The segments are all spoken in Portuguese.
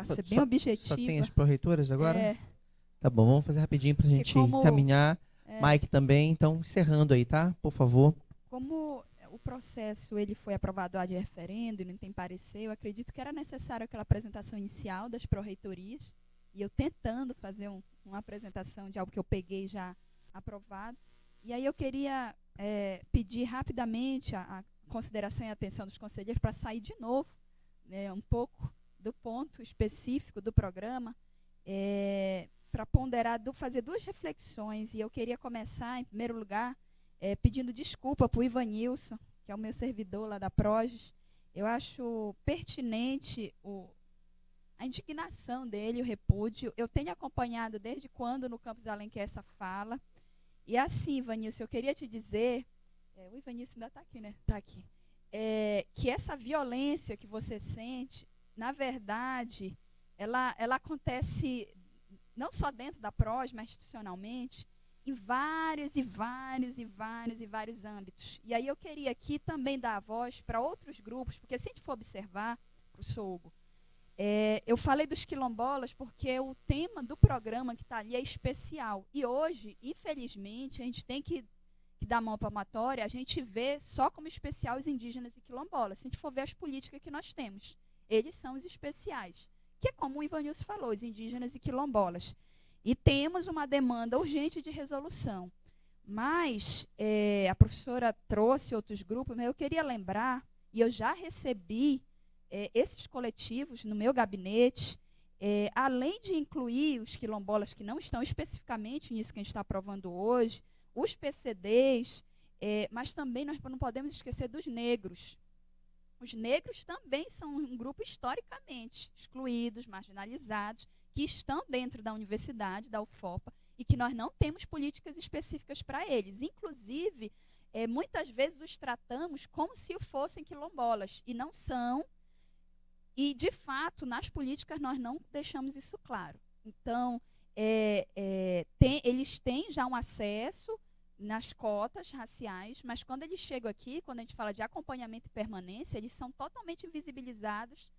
tentar ser bem objetiva. Só tem as pró-reitoras agora? É. Tá bom, vamos fazer rapidinho pra gente caminhar. Mike também, então, encerrando aí, tá? Por favor. Como o processo ele foi aprovado ad referendo e não tem parecer, eu acredito que era necessário aquela apresentação inicial das pró-reitorias, e eu tentando fazer uma apresentação de algo que eu peguei já aprovado. E aí eu queria pedir rapidamente a consideração e atenção dos conselheiros para sair de novo, né, um pouco do ponto específico do programa, para ponderar, fazer duas reflexões. E eu queria começar, em primeiro lugar, pedindo desculpa para o Ivanilson, que é o meu servidor lá da Proges. Eu acho pertinente a indignação dele, o repúdio. Eu tenho acompanhado desde quando no Campus Alenquer essa fala. E assim, Ivanilson, eu queria te dizer, o Ivanilson ainda está aqui, né? Está aqui. Que essa violência que você sente, na verdade, ela acontece não só dentro da Proges, mas institucionalmente, em vários âmbitos. E aí eu queria aqui também dar a voz para outros grupos, porque se a gente for observar, professor Hugo, eu falei dos quilombolas porque o tema do programa que está ali é especial. E hoje, infelizmente, a gente tem que dar mão palmatória, a gente vê só como especial os indígenas e quilombolas. Se a gente for ver as políticas que nós temos, eles são os especiais, que é como o Ivanilson falou, os indígenas e quilombolas. E temos uma demanda urgente de resolução. Mas a professora trouxe outros grupos, mas eu queria lembrar, e eu já recebi esses coletivos no meu gabinete, além de incluir os quilombolas que não estão especificamente nisso que a gente está aprovando hoje, os PCDs, mas também nós não podemos esquecer dos negros. Os negros também são um grupo historicamente excluídos, marginalizados, que estão dentro da universidade, da UFOPA, e que nós não temos políticas específicas para eles. Inclusive, muitas vezes os tratamos como se fossem quilombolas, e não são. E, de fato, nas políticas nós não deixamos isso claro. Então, eles têm já um acesso nas cotas raciais, mas quando eles chegam aqui, quando a gente fala de acompanhamento e permanência, eles são totalmente invisibilizados,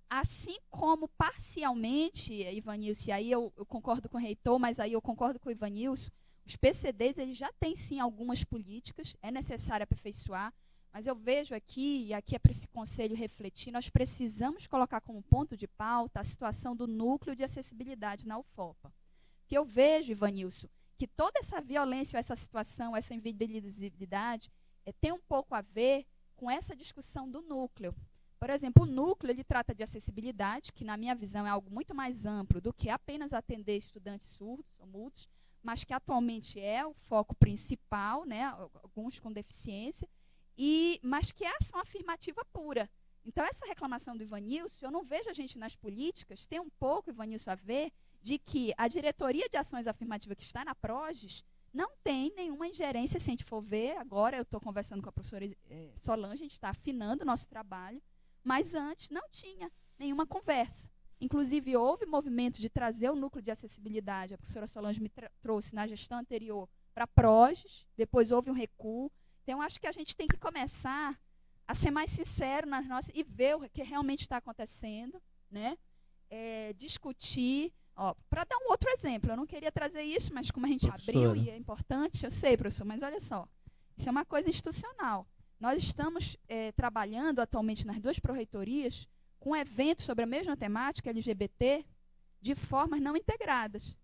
assim como parcialmente, Ivanilson, e aí eu concordo com o reitor, mas aí eu concordo com o Ivanilson, os PCDs eles já têm sim algumas políticas, é necessário aperfeiçoar, mas eu vejo aqui, e aqui é para esse conselho refletir, nós precisamos colocar como ponto de pauta a situação do núcleo de acessibilidade na UFOPA. Que eu vejo, Ivanilson, que toda essa violência, essa situação, essa invisibilidade, tem um pouco a ver com essa discussão do núcleo. Por exemplo, o núcleo ele trata de acessibilidade, que na minha visão é algo muito mais amplo do que apenas atender estudantes surdos ou mudos, mas que atualmente é o foco principal, né, alguns com deficiência, mas que é ação afirmativa pura. Então, essa reclamação do Ivanilson, eu não vejo a gente nas políticas, tem um pouco, Ivanilson, a ver de que a diretoria de ações afirmativas que está na Proges não tem nenhuma ingerência, se a gente for ver. Agora eu estou conversando com a professora Solange, a gente está afinando o nosso trabalho, mas antes não tinha nenhuma conversa. Inclusive, houve movimento de trazer o núcleo de acessibilidade, a professora Solange me trouxe na gestão anterior para a Proges, depois houve um recuo. Então, acho que a gente tem que começar a ser mais sincero nas nossas e ver o que realmente está acontecendo, né? Discutir. Para dar um outro exemplo, eu não queria trazer isso, mas como a gente abriu e é importante, eu sei, professor, mas olha só, isso é uma coisa institucional. Nós estamos trabalhando atualmente nas duas pró-reitorias com eventos sobre a mesma temática, LGBT, de formas não integradas.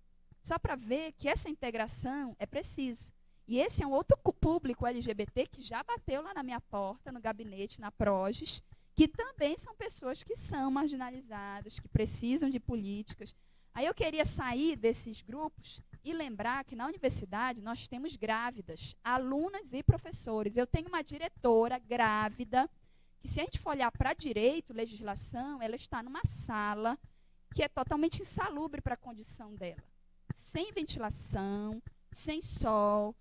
Só para ver que essa integração é precisa. E esse é um outro público LGBT que já bateu lá na minha porta, no gabinete, na Proges, que também são pessoas que são marginalizadas, que precisam de políticas. Aí eu queria sair desses grupos e lembrar que na universidade nós temos grávidas, alunas e professores. Eu tenho uma diretora grávida, que se a gente for olhar para direito, legislação, ela está numa sala que é totalmente insalubre para a condição dela. Sem ventilação, sem sol.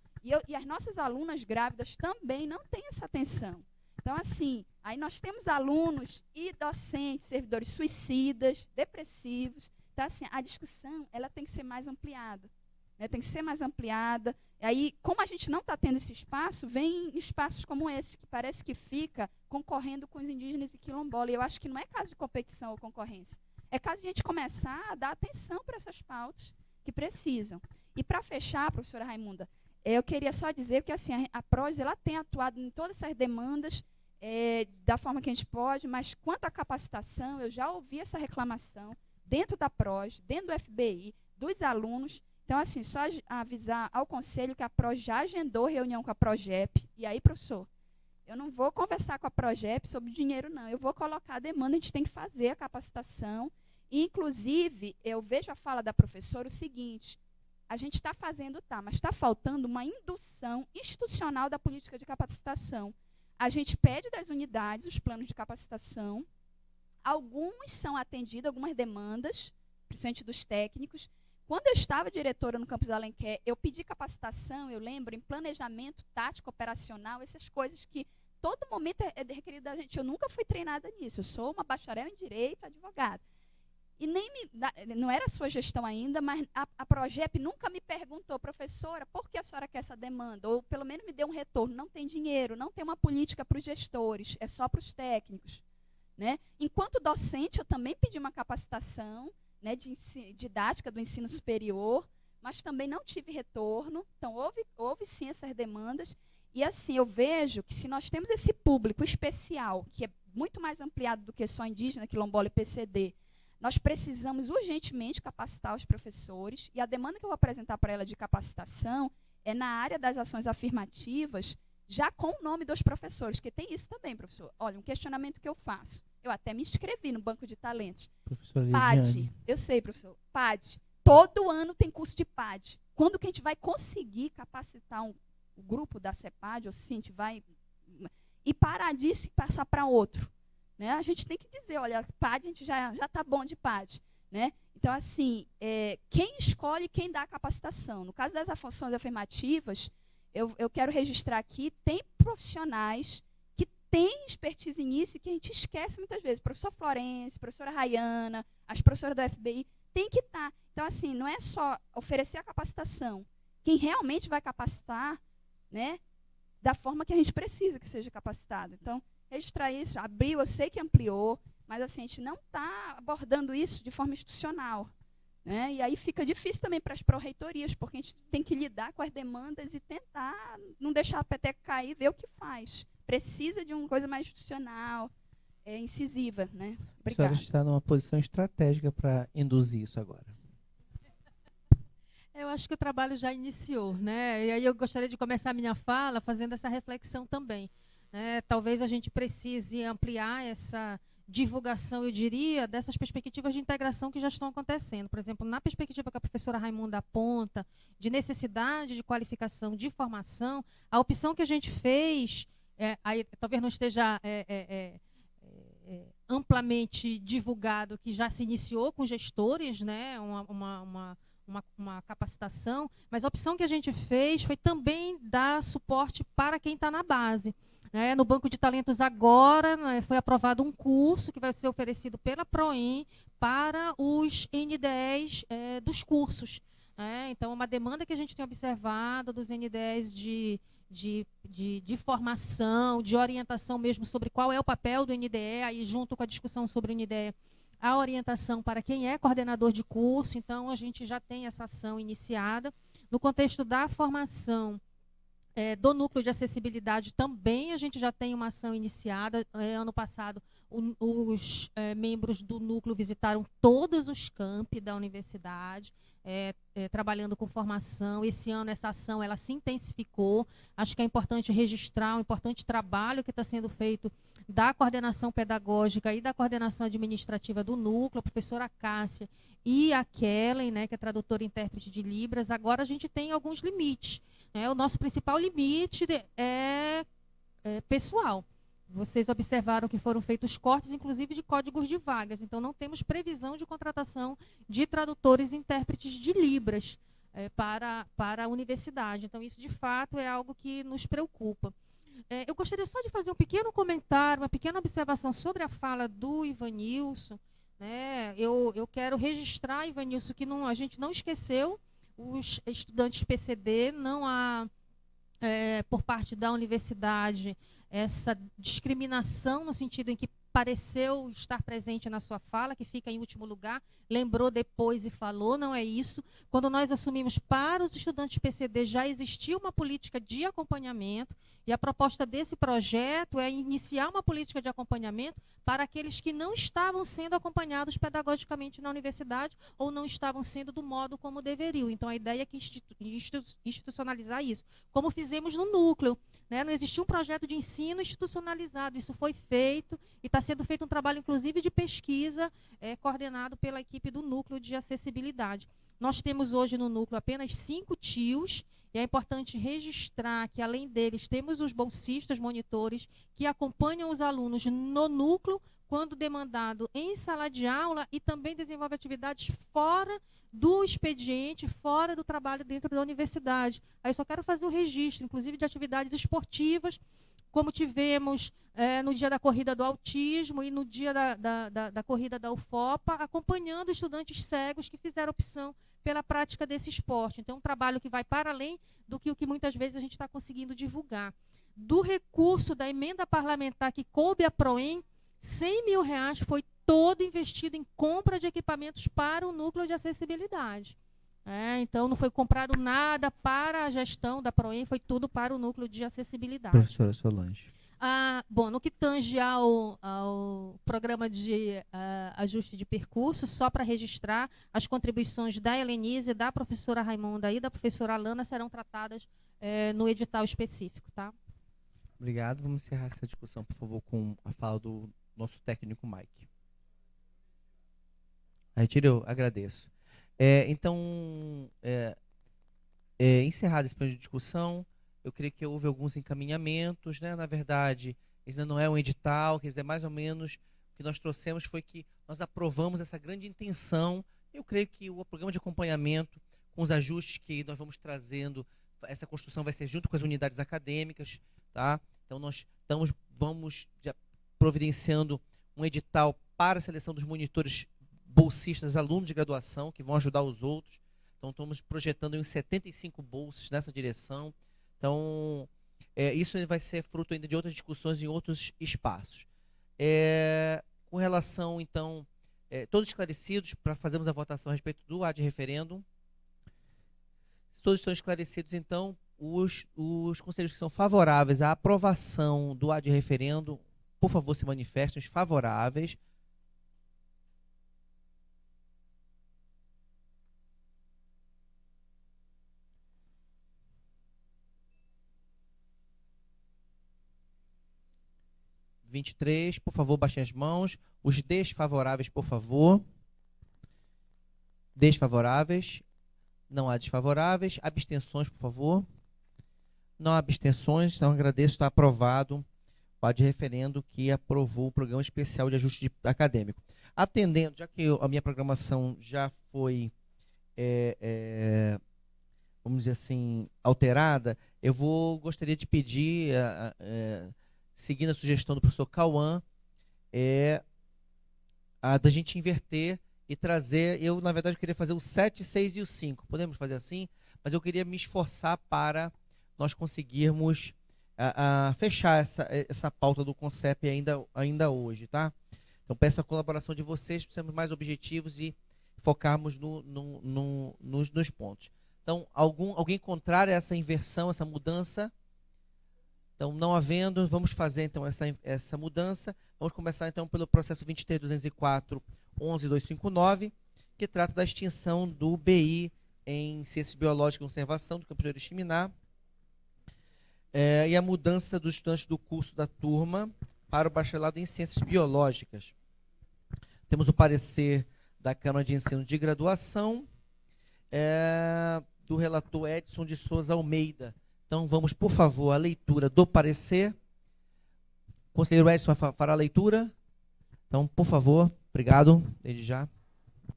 E as nossas alunas grávidas também não têm essa atenção. Então, assim, aí nós temos alunos e docentes, servidores suicidas, depressivos. Então, assim, a discussão ela tem que ser mais ampliada. Né? Tem que ser mais ampliada. E aí, como a gente não está tendo esse espaço, vem espaços como esse, que parece que fica concorrendo com os indígenas e quilombolas. E eu acho que não é caso de competição ou concorrência. é caso a gente começar a dar atenção para essas pautas que precisam. E para fechar, professora Raimunda, eu queria só dizer que assim, a PROS ela tem atuado em todas essas demandas da forma que a gente pode, mas quanto à capacitação, eu já ouvi essa reclamação dentro da PROS, dentro do FBI, dos alunos. Então, assim, só avisar ao conselho que a PROS já agendou reunião com a PROGEP. E aí, professor, eu não vou conversar com a PROGEP sobre dinheiro, não. Eu vou colocar a demanda, a gente tem que fazer a capacitação. E, inclusive, eu vejo a fala da professora o seguinte, a gente está fazendo, mas está faltando uma indução institucional da política de capacitação. A gente pede das unidades os planos de capacitação, alguns são atendidos, algumas demandas, principalmente dos técnicos. Quando eu estava diretora no Campus Alenquer, eu pedi capacitação, eu lembro, em planejamento tático operacional, essas coisas que todo momento é requerido da gente. Eu nunca fui treinada nisso, eu sou uma bacharel em Direito, advogada. E não era a sua gestão ainda, mas a PROGEP nunca me perguntou, professora, por que a senhora quer essa demanda? Ou pelo menos me deu um retorno, não tem dinheiro, não tem uma política para os gestores, é só para os técnicos. Né? Enquanto docente, eu também pedi uma capacitação, né, didática do ensino superior, mas também não tive retorno. Então, houve sim essas demandas. E assim, eu vejo que se nós temos esse público especial, que é muito mais ampliado do que só indígena, quilombola e PCD, nós precisamos urgentemente capacitar os professores. E a demanda que eu vou apresentar para ela de capacitação é na área das ações afirmativas, já com o nome dos professores, que tem isso também, professor. Olha, um questionamento que eu faço. Eu até me inscrevi no Banco de Talentos. PAD, eu sei, professor. PAD. Todo ano tem curso de PAD. Quando que a gente vai conseguir capacitar o grupo da CEPAD, ou sim, a gente vai... E parar disso e passar para outro. Né? A gente tem que dizer, olha, PAD, a gente já está bom de PAD. Né? Então, assim, quem escolhe, quem dá a capacitação. No caso das ações afirmativas, eu quero registrar aqui, tem profissionais que têm expertise nisso e que a gente esquece muitas vezes. Professor Florencio, professora Rayana, as professoras do FBI, tem que estar. Então, assim, não é só oferecer a capacitação. Quem realmente vai capacitar, né, da forma que a gente precisa que seja capacitado. Então, registrar isso, abriu, eu sei que ampliou, mas assim, a gente não está abordando isso de forma institucional. Né? E aí fica difícil também para as pró-reitorias, porque a gente tem que lidar com as demandas e tentar não deixar a peteca cair e ver o que faz. Precisa de uma coisa mais institucional, incisiva. Né? A senhora está numa posição estratégica para induzir isso agora. Eu acho que o trabalho já iniciou. Né? E aí eu gostaria de começar a minha fala fazendo essa reflexão também. Né? Talvez a gente precise ampliar essa divulgação, eu diria, dessas perspectivas de integração que já estão acontecendo. Por exemplo, na perspectiva que a professora Raimunda aponta, de necessidade de qualificação, de formação, a opção que a gente fez, aí, talvez não esteja amplamente divulgado, que já se iniciou com gestores, né, uma capacitação, mas a opção que a gente fez foi também dar suporte para quem está na base. No Banco de Talentos agora, foi aprovado um curso que vai ser oferecido pela PROEM para os N10 dos cursos. Então, é uma demanda que a gente tem observado dos N10 de formação, de orientação mesmo sobre qual é o papel do NDE, aí junto com a discussão sobre o NDE, a orientação para quem é coordenador de curso. Então, a gente já tem essa ação iniciada. No contexto da formação, do núcleo de acessibilidade também a gente já tem uma ação iniciada. Ano passado, os membros do núcleo visitaram todos os campi da universidade, trabalhando com formação. Esse ano essa ação ela se intensificou. Acho que é importante registrar um importante trabalho que está sendo feito da coordenação pedagógica e da coordenação administrativa do núcleo, a professora Cássia e a Kellen, né, que é tradutora e intérprete de Libras. Agora a gente tem alguns limites. O nosso principal limite é pessoal. Vocês observaram que foram feitos cortes, inclusive, de códigos de vagas. Então, não temos previsão de contratação de tradutores e intérpretes de Libras para a universidade. Então, isso, de fato, é algo que nos preocupa. Eu gostaria só de fazer um pequeno comentário, uma pequena observação sobre a fala do Ivanilson. Eu quero registrar, Ivanilson, que a gente não esqueceu os estudantes PCD, não há, por parte da universidade, essa discriminação no sentido em que pareceu estar presente na sua fala, que fica em último lugar, lembrou depois e falou, não é isso. Quando nós assumimos para os estudantes PCD, já existia uma política de acompanhamento, e a proposta desse projeto é iniciar uma política de acompanhamento para aqueles que não estavam sendo acompanhados pedagogicamente na universidade ou não estavam sendo do modo como deveriam. Então, a ideia é que institucionalizar isso, como fizemos no núcleo. Né? Não existia um projeto de ensino institucionalizado, isso foi feito e está sendo feito um trabalho, inclusive, de pesquisa coordenado pela equipe do Núcleo de Acessibilidade. Nós temos hoje no núcleo apenas 5 TIOs, e é importante registrar que, além deles, temos os bolsistas monitores que acompanham os alunos no núcleo, quando demandado em sala de aula, e também desenvolve atividades fora do expediente, fora do trabalho dentro da universidade. Aí só quero fazer o registro, inclusive, de atividades esportivas, como tivemos no dia da corrida do autismo e no dia da corrida da UFOPA, acompanhando estudantes cegos que fizeram opção pela prática desse esporte. Então, um trabalho que vai para além do que muitas vezes a gente está conseguindo divulgar. Do recurso da emenda parlamentar que coube à PROEM, R$100 mil foi todo investido em compra de equipamentos para o núcleo de acessibilidade. Então, não foi comprado nada para a gestão da PROEM, foi tudo para o núcleo de acessibilidade. Professora Solange. Bom, no que tange ao programa de ajuste de percurso, só para registrar, as contribuições da Helenise, da professora Raimunda e da professora Alana serão tratadas no edital específico. Tá? Obrigado. Vamos encerrar essa discussão, por favor, com a fala do nosso técnico Mike. Retiro, eu agradeço. Então, encerrado esse plano de discussão, eu creio que houve alguns encaminhamentos, né? Na verdade, isso ainda não é um edital, quer dizer, mais ou menos o que nós trouxemos foi que nós aprovamos essa grande intenção. Eu creio que o programa de acompanhamento, com os ajustes que nós vamos trazendo, essa construção vai ser junto com as unidades acadêmicas, tá? Então, nós vamos já providenciando um edital para a seleção dos monitores bolsistas, alunos de graduação, que vão ajudar os outros. Então, estamos projetando em 75 bolsas nessa direção. Então, isso vai ser fruto ainda de outras discussões em outros espaços. Com relação, então, todos esclarecidos para fazermos a votação a respeito do ad referendum. Se todos estão esclarecidos, então, os conselheiros que são favoráveis à aprovação do ad referendum, por favor, se manifestem os favoráveis. Por favor, baixem as mãos. Os desfavoráveis, por favor. Desfavoráveis. Não há desfavoráveis. Abstenções, por favor. Não há abstenções, então agradeço, está aprovado o ad referendo que aprovou o programa especial de ajuste acadêmico. Atendendo, já que a minha programação já foi, vamos dizer assim, alterada, eu gostaria de pedir, seguindo a sugestão do professor Cauã, da gente inverter e trazer, eu na verdade queria fazer o 7, 6 e o 5, podemos fazer assim? Mas eu queria me esforçar para nós conseguirmos fechar essa pauta do CONCEP ainda hoje, tá? Então peço a colaboração de vocês para sermos mais objetivos e focarmos nos pontos. Então, alguém contrário a essa inversão, essa mudança? Então, não havendo, vamos fazer então essa mudança. Vamos começar então pelo processo 23.204.11.259, que trata da extinção do BI em Ciências Biológicas e Conservação do campus de Oriximiná, e a mudança dos estudantes do curso da turma para o bacharelado em Ciências Biológicas. Temos o parecer da Câmara de Ensino de Graduação, do relator Edson de Souza Almeida. Então, vamos, por favor, à leitura do parecer. O conselheiro Edson fará a leitura. Então, por favor, obrigado, desde já. Um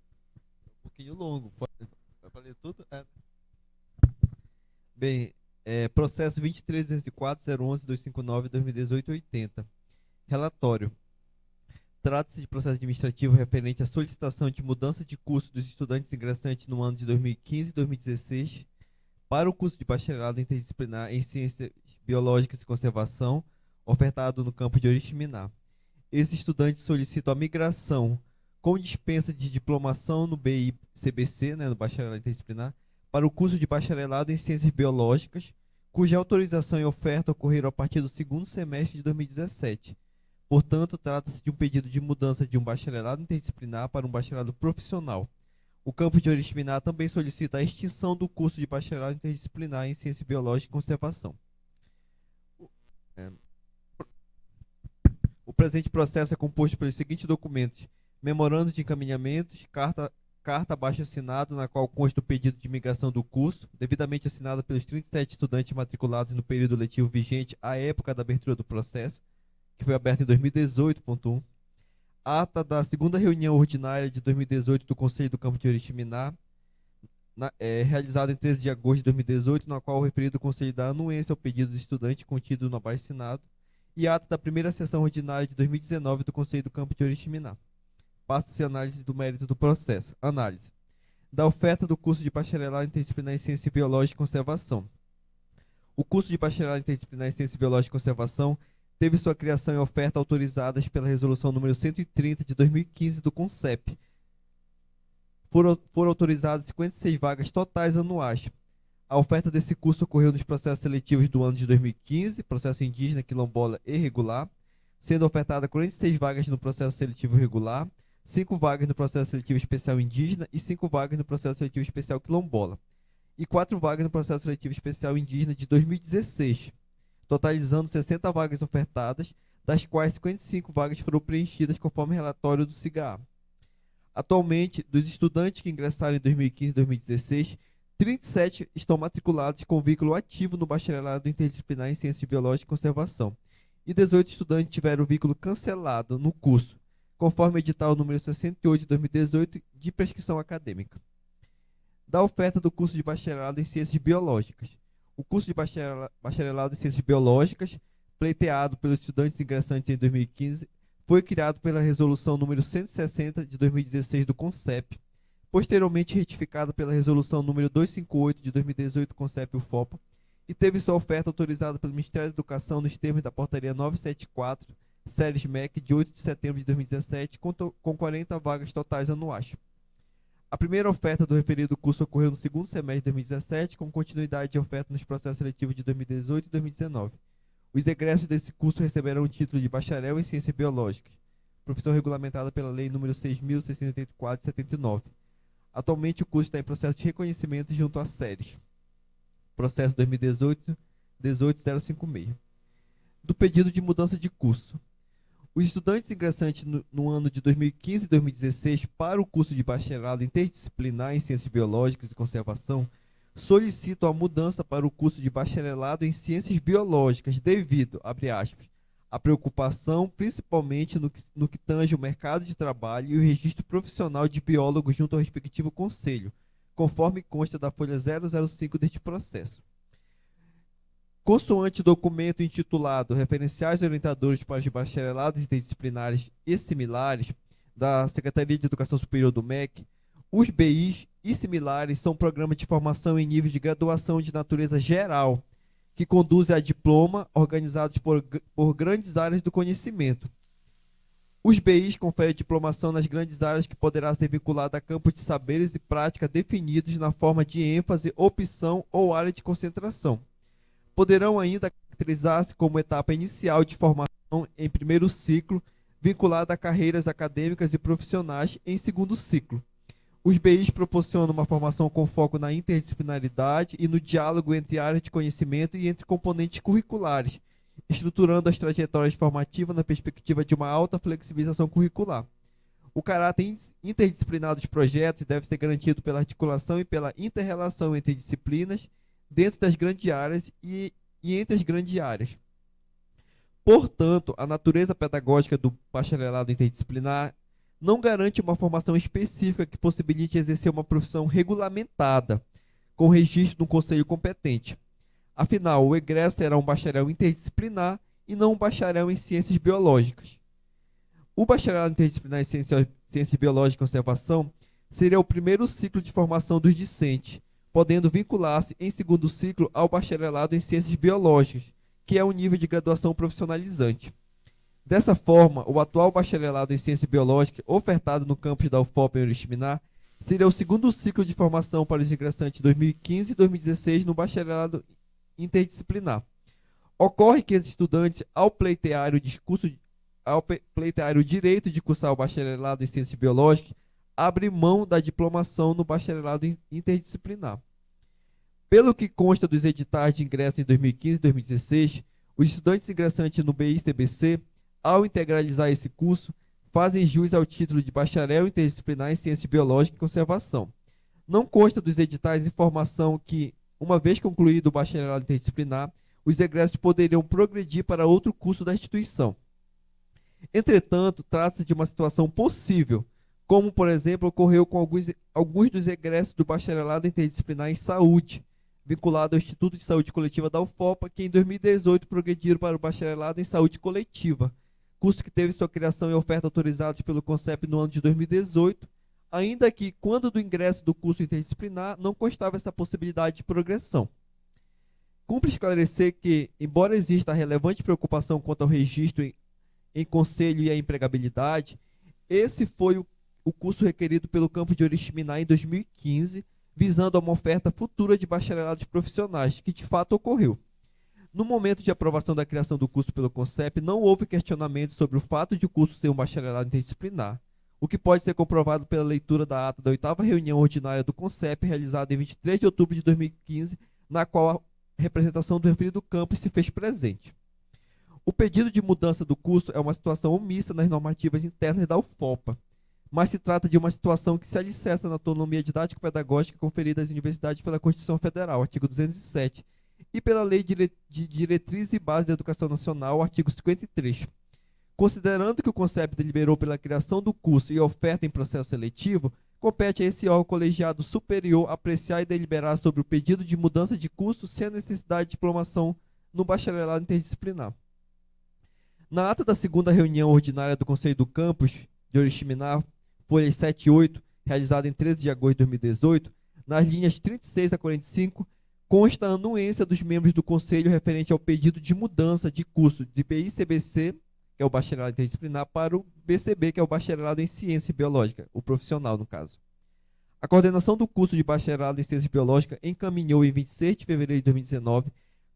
pouquinho longo, pode ler tudo? Bem, processo 23.204.011.259.2018.80. Relatório. Trata-se de processo administrativo referente à solicitação de mudança de curso dos estudantes ingressantes no ano de 2015 e 2016 para o curso de bacharelado interdisciplinar em Ciências Biológicas e Conservação, ofertado no campus de Oriximiná. esses estudantes solicitam a migração com dispensa de diplomação no BI-CBC, né, no Bacharelado Interdisciplinar, para o curso de Bacharelado em Ciências Biológicas, cuja autorização e oferta ocorreram a partir do segundo semestre de 2017. Portanto, trata-se de um pedido de mudança de um bacharelado interdisciplinar para um bacharelado profissional. O campus de Oriximiná também solicita a extinção do curso de bacharelado interdisciplinar em Ciências Biológicas e Conservação. O presente processo é composto pelos seguintes documentos: memorando de encaminhamentos, carta abaixo-assinado, na qual consta o pedido de migração do curso, devidamente assinado pelos 37 estudantes matriculados no período letivo vigente à época da abertura do processo, que foi aberto em 2018.1. Ata da segunda reunião ordinária de 2018 do Conselho do Campus de Oriximiná, realizada em 13 de agosto de 2018, na qual o referido Conselho dá anuência ao pedido do estudante contido no abaixo-assinado, e ata da primeira sessão ordinária de 2019 do Conselho do Campus de Oriximiná. Passa-se a análise do mérito do processo. Análise da oferta do curso de bacharelado interdisciplinar em Ciência Biológica e Conservação. O curso de bacharelado interdisciplinar em Ciência Biológica e Conservação teve sua criação e oferta autorizadas pela Resolução número 130 de 2015 do CONCEP. Foram autorizadas 56 vagas totais anuais. A oferta desse curso ocorreu nos processos seletivos do ano de 2015, processo indígena, quilombola e regular, sendo ofertada 46 vagas no processo seletivo regular, 5 vagas no processo seletivo especial indígena e 5 vagas no processo seletivo especial quilombola, e 4 vagas no processo seletivo especial indígena de 2016, totalizando 60 vagas ofertadas, das quais 55 vagas foram preenchidas conforme relatório do SIGA. Atualmente, dos estudantes que ingressaram em 2015 e 2016, 37 estão matriculados com vínculo ativo no bacharelado interdisciplinar em Ciências Biológicas e Conservação, e 18 estudantes tiveram o vínculo cancelado no curso, conforme o edital número 68 de 2018 de prescrição acadêmica. Da oferta do curso de bacharelado em Ciências Biológicas. O curso de bacharelado em Ciências Biológicas, pleiteado pelos estudantes ingressantes em 2015, foi criado pela Resolução número 160 de 2016 do CONCEP, posteriormente retificado pela Resolução número 258 de 2018 do CONCEP-UFOPA, e teve sua oferta autorizada pelo Ministério da Educação nos termos da Portaria 974, Séries MEC, de 8 de setembro de 2017, com 40 vagas totais anuais. A primeira oferta do referido curso ocorreu no segundo semestre de 2017, com continuidade de oferta nos processos seletivos de 2018 e 2019. Os egressos desse curso receberão o título de bacharel em Ciências Biológicas, profissão regulamentada pela Lei número 6.684 de 79. Atualmente, o curso está em processo de reconhecimento junto à SERES. Processo 2018-18056. Do pedido de mudança de curso. Os estudantes ingressantes no ano de 2015 e 2016 para o curso de bacharelado interdisciplinar em Ciências Biológicas e Conservação solicitam a mudança para o curso de bacharelado em Ciências Biológicas devido, abre aspas, à preocupação principalmente no que tange o mercado de trabalho e o registro profissional de biólogos junto ao respectivo conselho, conforme consta da folha 005 deste processo. Consoante documento intitulado Referenciais Orientadores para os Bacharelados Interdisciplinares e Similares, da Secretaria de Educação Superior do MEC, os BIs e similares são programas de formação em níveis de graduação de natureza geral, que conduzem a diploma, organizados por grandes áreas do conhecimento. Os BIs conferem diplomação nas grandes áreas que poderá ser vinculada a campos de saberes e prática definidos na forma de ênfase, opção ou área de concentração. Poderão ainda caracterizar-se como etapa inicial de formação em primeiro ciclo, vinculada a carreiras acadêmicas e profissionais em segundo ciclo. Os BIs proporcionam uma formação com foco na interdisciplinaridade e no diálogo entre áreas de conhecimento e entre componentes curriculares, estruturando as trajetórias formativas na perspectiva de uma alta flexibilização curricular. O caráter interdisciplinar dos projetos deve ser garantido pela articulação e pela inter-relação entre disciplinas, dentro das grandes áreas e entre as grandes áreas. Portanto, a natureza pedagógica do bacharelado interdisciplinar não garante uma formação específica que possibilite exercer uma profissão regulamentada, com registro no conselho competente. Afinal, o egresso será um bacharel interdisciplinar e não um bacharel em ciências biológicas. O bacharelado interdisciplinar em ciências biológicas e conservação seria o primeiro ciclo de formação dos discentes, podendo vincular-se em segundo ciclo ao bacharelado em ciências biológicas, que é um nível de graduação profissionalizante. Dessa forma, o atual bacharelado em Ciência Biológica, ofertado no campus da UFOP em Oriximiná, seria o segundo ciclo de formação para os ingressantes 2015 e 2016 no bacharelado interdisciplinar. Ocorre que os estudantes, ao pleitear o direito de cursar o bacharelado em Ciências Biológicas, abrem mão da diplomação no bacharelado interdisciplinar. Pelo que consta dos editais de ingresso em 2015 e 2016, os estudantes ingressantes no BI-CBC, ao integralizar esse curso, fazem jus ao título de bacharel interdisciplinar em Ciência Biológica e Conservação. Não consta dos editais informação que, uma vez concluído o bacharelado interdisciplinar, os egressos poderiam progredir para outro curso da instituição. Entretanto, trata-se de uma situação possível, como, por exemplo, ocorreu com alguns dos egressos do bacharelado interdisciplinar em Saúde, vinculado ao Instituto de Saúde Coletiva da UFOPA, que em 2018 progrediram para o bacharelado em Saúde Coletiva, curso que teve sua criação e oferta autorizados pelo CONCEP no ano de 2018, ainda que, quando do ingresso do curso interdisciplinar, não constava essa possibilidade de progressão. Cumpre esclarecer que, embora exista relevante preocupação quanto ao registro em conselho e a empregabilidade, esse foi o curso requerido pelo campus de Oriximiná em 2015, visando a uma oferta futura de bacharelados profissionais, que de fato ocorreu. No momento de aprovação da criação do curso pelo CONCEP, não houve questionamento sobre o fato de o curso ser um bacharelado interdisciplinar, o que pode ser comprovado pela leitura da ata da 8ª reunião ordinária do CONCEP, realizada em 23 de outubro de 2015, na qual a representação do referido campus se fez presente. O pedido de mudança do curso é uma situação omissa nas normativas internas da UFOPA, mas se trata de uma situação que se alicerça na autonomia didático-pedagógica conferida às universidades pela Constituição Federal, artigo 207, e pela Lei de Diretrizes e Bases da Educação Nacional, artigo 53. Considerando que o CONCEP deliberou pela criação do curso e oferta em processo seletivo, compete a esse órgão colegiado superior apreciar e deliberar sobre o pedido de mudança de curso sem a necessidade de diplomação no bacharelado interdisciplinar. Na ata da 2ª reunião ordinária do Conselho do Campus de Oriximiná, folhas 7 e 8, realizada em 13 de agosto de 2018, nas linhas 36 a 45, consta a anuência dos membros do Conselho referente ao pedido de mudança de curso de BI-CBC, que é o bacharelado interdisciplinar, para o BCB, que é o bacharelado em Ciência Biológica, o profissional, no caso. A coordenação do curso de bacharelado em Ciência Biológica encaminhou em 26 de fevereiro de 2019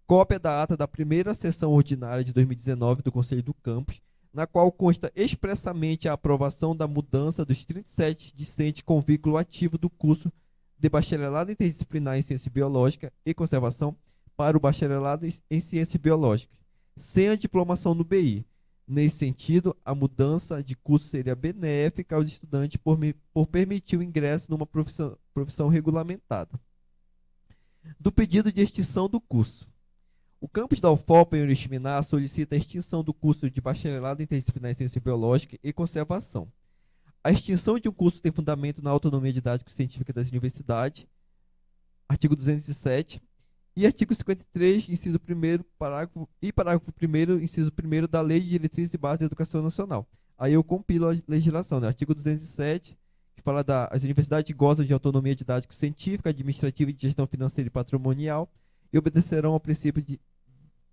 cópia da ata da primeira sessão ordinária de 2019 do Conselho do Campus, na qual consta expressamente a aprovação da mudança dos 37 discentes com vínculo ativo do curso de bacharelado interdisciplinar em Ciência Biológica e Conservação para o bacharelado em Ciência Biológica, sem a diplomação no BI. Nesse sentido, a mudança de curso seria benéfica aos estudantes por permitir o ingresso numa profissão regulamentada. Do pedido de extinção do curso. O campus da UFOPA em Oriximiná solicita a extinção do curso de bacharelado interdisciplinar em Ciência Biológica e Conservação. A extinção de um curso tem fundamento na autonomia didático-científica das universidades, artigo 207, e artigo 53, inciso 1º, parágrafo 1º, inciso 1º da Lei de Diretrizes e Bases da Educação Nacional. Aí eu compilo a legislação, né? Artigo 207, que fala as universidades gozam de autonomia didático-científica, administrativa e de gestão financeira e patrimonial e obedecerão ao princípio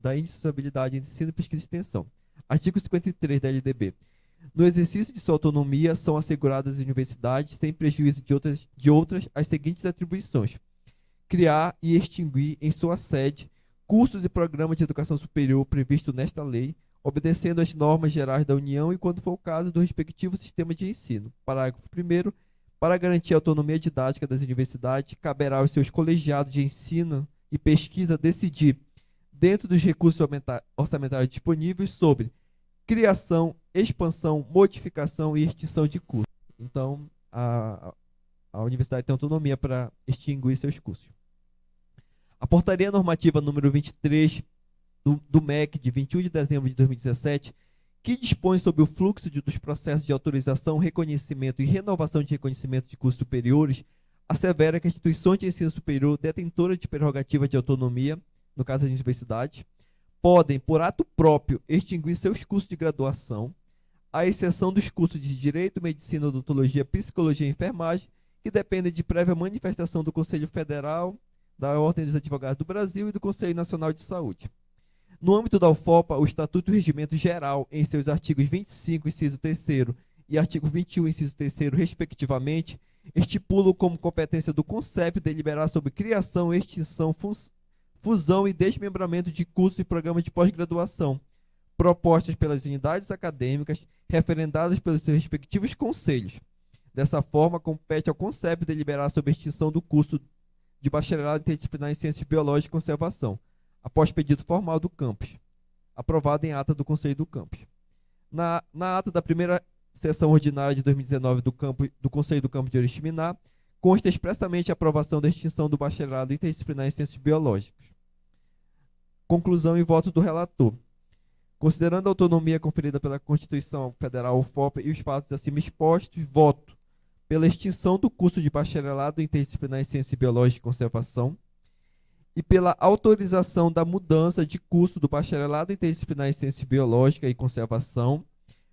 da indissociabilidade entre ensino, pesquisa e extensão. Artigo 53 da LDB. No exercício de sua autonomia, são asseguradas às universidades, sem prejuízo de outras, as seguintes atribuições: criar e extinguir em sua sede cursos e programas de educação superior previstos nesta lei, obedecendo às normas gerais da União e, quando for o caso, do respectivo sistema de ensino. Parágrafo 1º. Para garantir a autonomia didática das universidades, caberá aos seus colegiados de ensino e pesquisa decidir, dentro dos recursos orçamentários disponíveis, sobre criação, expansão, modificação e extinção de cursos. Então, a universidade tem autonomia para extinguir seus cursos. A portaria normativa número 23 do MEC, de 21 de dezembro de 2017, que dispõe sobre o fluxo dos processos de autorização, reconhecimento e renovação de reconhecimento de cursos superiores, assevera que as instituições de ensino superior detentoras de prerrogativa de autonomia, no caso das universidades, podem, por ato próprio, extinguir seus cursos de graduação, à exceção dos cursos de Direito, Medicina, Odontologia, Psicologia e Enfermagem, que dependem de prévia manifestação do Conselho Federal, da Ordem dos Advogados do Brasil e do Conselho Nacional de Saúde. No âmbito da UFOPA, o Estatuto e o Regimento Geral, em seus artigos 25, inciso 3º, e artigo 21, inciso 3º, respectivamente, estipulam como competência do CONCEP deliberar sobre criação, extinção, fusão e desmembramento de cursos e programas de pós-graduação, propostas pelas unidades acadêmicas, referendadas pelos seus respectivos conselhos. Dessa forma, compete ao CONCEP deliberar sobre a extinção do curso de bacharelado interdisciplinar em Ciências Biológicas e Conservação, após pedido formal do campus, aprovado em ata do Conselho do Campus. Na ata da primeira sessão ordinária de 2019 do Conselho do Campus de Oriximiná, consta expressamente a aprovação da extinção do bacharelado interdisciplinar em Ciências Biológicas. Conclusão e voto do relator. Considerando a autonomia conferida pela Constituição Federal UFOPA e os fatos acima expostos, voto pela extinção do curso de bacharelado interdisciplinar em Ciências Biológicas e Conservação e pela autorização da mudança de curso do bacharelado interdisciplinar em Ciências Biológicas e Conservação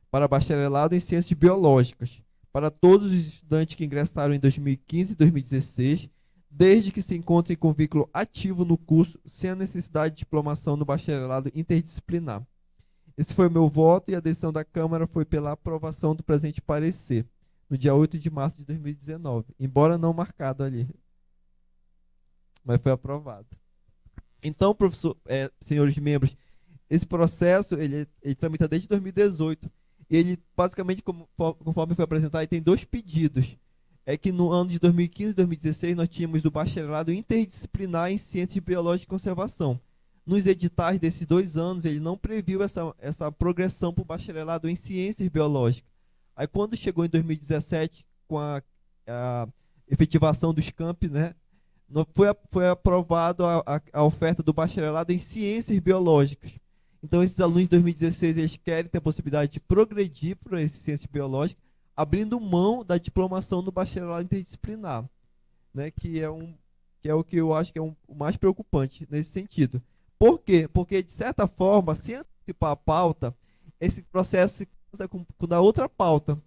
para bacharelado em Ciências Biológicas, para todos os estudantes que ingressaram em 2015 e 2016, desde que se encontrem com vínculo ativo no curso, sem a necessidade de diplomação no bacharelado interdisciplinar. Esse foi o meu voto e a decisão da Câmara foi pela aprovação do presente parecer, no dia 8 de março de 2019, embora não marcado ali. Mas foi aprovado. Então, professor, senhores membros, esse processo ele tramita desde 2018. E ele, basicamente, conforme foi apresentado, ele tem dois pedidos. É que no ano de 2015 e 2016 nós tínhamos o bacharelado interdisciplinar em Ciências Biológicas e Conservação. Nos editais desses 2 anos, ele não previu essa progressão para o bacharelado em Ciências Biológicas. Aí, quando chegou em 2017, com a efetivação dos campi, né, foi aprovado a oferta do bacharelado em Ciências Biológicas. Então, esses alunos de 2016 eles querem ter a possibilidade de progredir para esse Ciências Biológicas, abrindo mão da diplomação no bacharelado interdisciplinar, né, que é o que eu acho que é o mais preocupante nesse sentido. Por quê? Porque, de certa forma, sem antecipar a pauta, esse processo se casa com a outra pauta,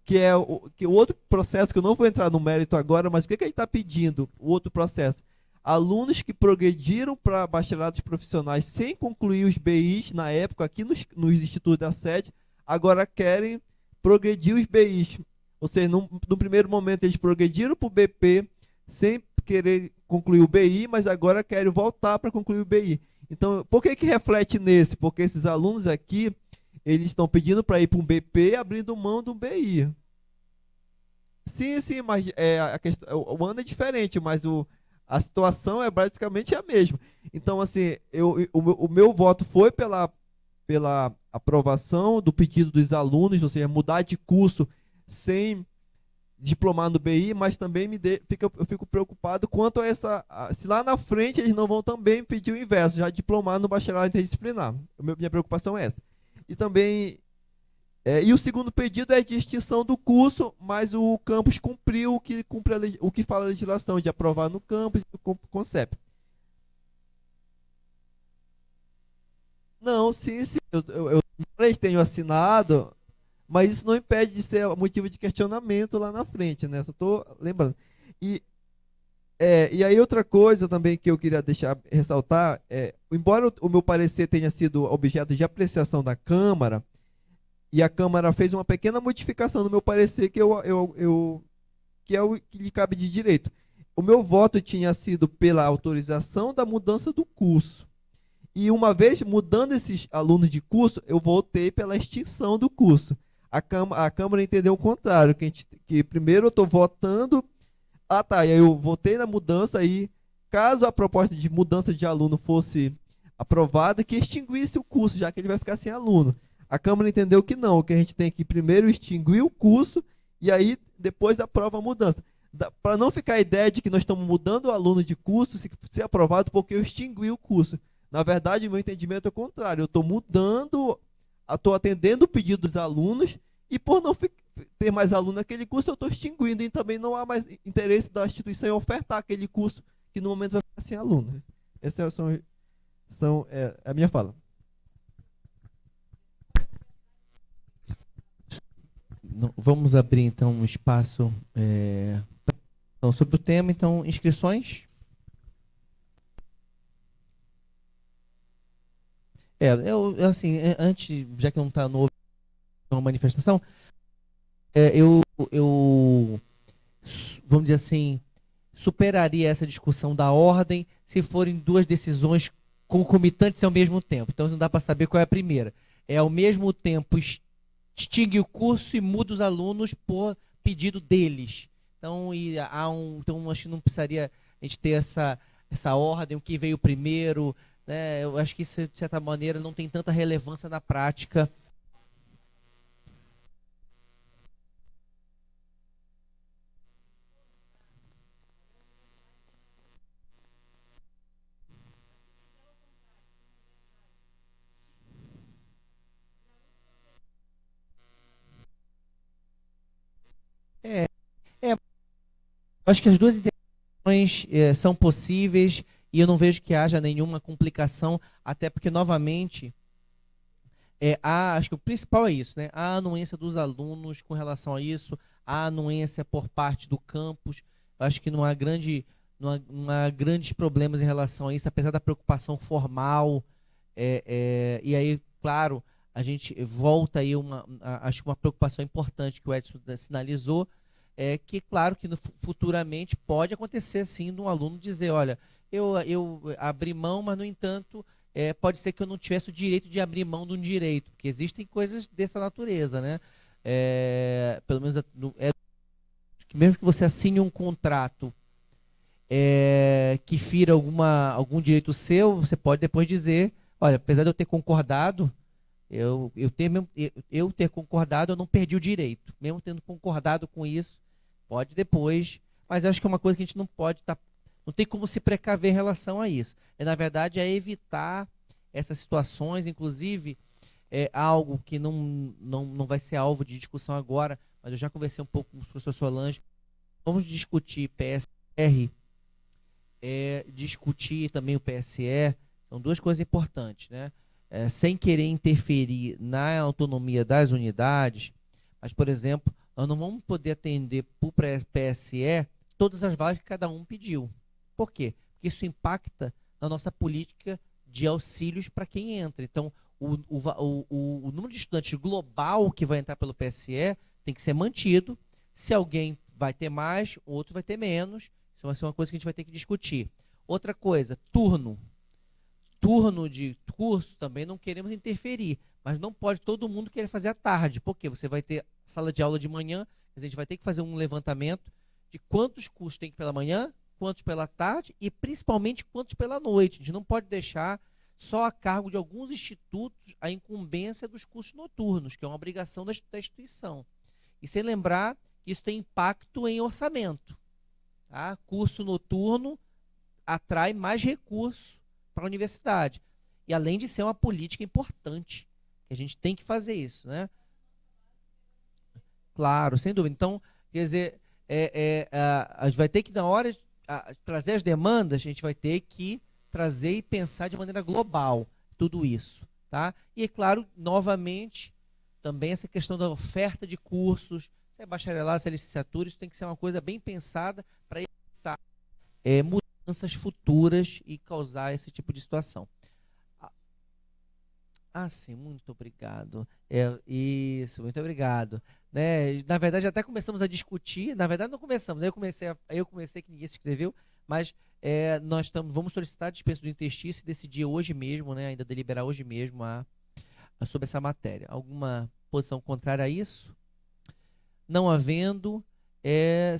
que é o outro processo, que eu não vou entrar no mérito agora, mas o que ele está pedindo? O outro processo. Alunos que progrediram para bacharelados profissionais sem concluir os BIs na época, aqui nos institutos da sede, agora querem progredir os BIs. Ou seja, no primeiro momento eles progrediram para o BP sem querer concluir o BI, mas agora querem voltar para concluir o BI. Então, por que reflete nesse? Porque esses alunos aqui, eles estão pedindo para ir para um BP abrindo mão do BI. Sim, mas o ano é diferente, mas a situação é basicamente a mesma. Então, assim, o meu voto foi pela aprovação do pedido dos alunos, ou seja, mudar de curso sem diplomar no BI, mas também eu fico preocupado quanto a se lá na frente eles não vão também pedir o inverso, já diplomar no bacharelado interdisciplinar. Minha preocupação é essa. E também, e o segundo pedido é de extinção do curso, mas o campus cumpriu o que fala a legislação, de aprovar no campus e no CONCEP. Não, sim, eu tenho assinado, mas isso não impede de ser motivo de questionamento lá na frente, né? Só estou lembrando. E aí outra coisa também que eu queria ressaltar, embora o meu parecer tenha sido objeto de apreciação da Câmara, e a Câmara fez uma pequena modificação no meu parecer que é o que lhe cabe de direito. O meu voto tinha sido pela autorização da mudança do curso. E uma vez mudando esses alunos de curso, eu votei pela extinção do curso. A Câmara entendeu o contrário, que primeiro eu estou votando. E aí eu votei na mudança e, caso a proposta de mudança de aluno fosse aprovada, que extinguisse o curso, já que ele vai ficar sem aluno. A Câmara entendeu que não, que a gente tem que primeiro extinguir o curso e aí depois aprova a mudança. Para não ficar a ideia de que nós estamos mudando o aluno de curso, se ser aprovado porque eu extingui o curso. Na verdade, o meu entendimento é o contrário. Eu estou estou atendendo o pedido dos alunos e por não ter mais aluno naquele curso, eu estou extinguindo e também não há mais interesse da instituição em ofertar aquele curso que no momento vai ficar sem aluno. Essa é a minha fala. Vamos abrir então um espaço sobre o tema. Então, inscrições. Assim, antes, já que não está no uma manifestação, vamos dizer assim, superaria essa discussão da ordem se forem duas decisões concomitantes ao mesmo tempo. Então não dá para saber qual é a primeira. Ao mesmo tempo extingue o curso e muda os alunos por pedido deles. Então, então acho que não precisaria a gente ter essa ordem, o que veio primeiro, né? Eu acho que isso, de certa maneira, não tem tanta relevância na prática. Acho que as duas interpretações são possíveis e eu não vejo que haja nenhuma complicação, até porque, novamente, acho que o principal é isso, né? A anuência dos alunos com relação a isso, a anuência por parte do campus. Acho que não há grandes problemas em relação a isso, apesar da preocupação formal. E aí, claro, a gente volta aí acho que uma preocupação importante que o Edson sinalizou, que claro que futuramente pode acontecer sim de um aluno dizer, olha, eu abri mão, mas no entanto pode ser que eu não tivesse o direito de abrir mão de um direito, porque existem coisas dessa natureza, né? Pelo menos mesmo que você assine um contrato que fira algum direito seu, você pode depois dizer, olha, apesar de eu ter concordado, eu ter concordado, eu não perdi o direito, mesmo tendo concordado com isso. Pode depois, mas acho que é uma coisa que a gente não pode não tem como se precaver em relação a isso. Na verdade, é evitar essas situações, inclusive, algo que não vai ser alvo de discussão agora, mas eu já conversei um pouco com o professor Solange. Vamos discutir PSR, discutir também o PSE, são duas coisas importantes, né? Sem querer interferir na autonomia das unidades, mas, por exemplo, nós não vamos poder atender para o PSE todas as vagas que cada um pediu. Por quê? Porque isso impacta na nossa política de auxílios para quem entra. Então, o número de estudantes global que vai entrar pelo PSE tem que ser mantido. Se alguém vai ter mais, outro vai ter menos. Isso vai ser uma coisa que a gente vai ter que discutir. Outra coisa, turno de curso também não queremos interferir, mas não pode todo mundo querer fazer à tarde, porque você vai ter sala de aula de manhã, a gente vai ter que fazer um levantamento de quantos cursos tem pela manhã, quantos pela tarde e principalmente quantos pela noite. A gente não pode deixar só a cargo de alguns institutos a incumbência dos cursos noturnos, que é uma obrigação da instituição. E sem lembrar que isso tem impacto em orçamento. Tá? Curso noturno atrai mais recursos para a universidade. E além de ser uma política importante, que a gente tem que fazer isso, né? Claro, sem dúvida. Então, quer dizer, a gente vai ter que, na hora de trazer as demandas, a gente vai ter que trazer e pensar de maneira global tudo isso, tá? E, é claro, novamente, também essa questão da oferta de cursos, se é bacharelado, se é licenciatura, isso tem que ser uma coisa bem pensada para evitar mudanças futuras e causar esse tipo de situação. Sim, muito obrigado. Isso, muito obrigado. Né? Na verdade, até começamos a discutir, na verdade não começamos, eu comecei que ninguém se inscreveu, mas vamos solicitar a dispensa do interstício e decidir hoje mesmo, né, ainda deliberar hoje mesmo sobre essa matéria. Alguma posição contrária a isso? Não havendo,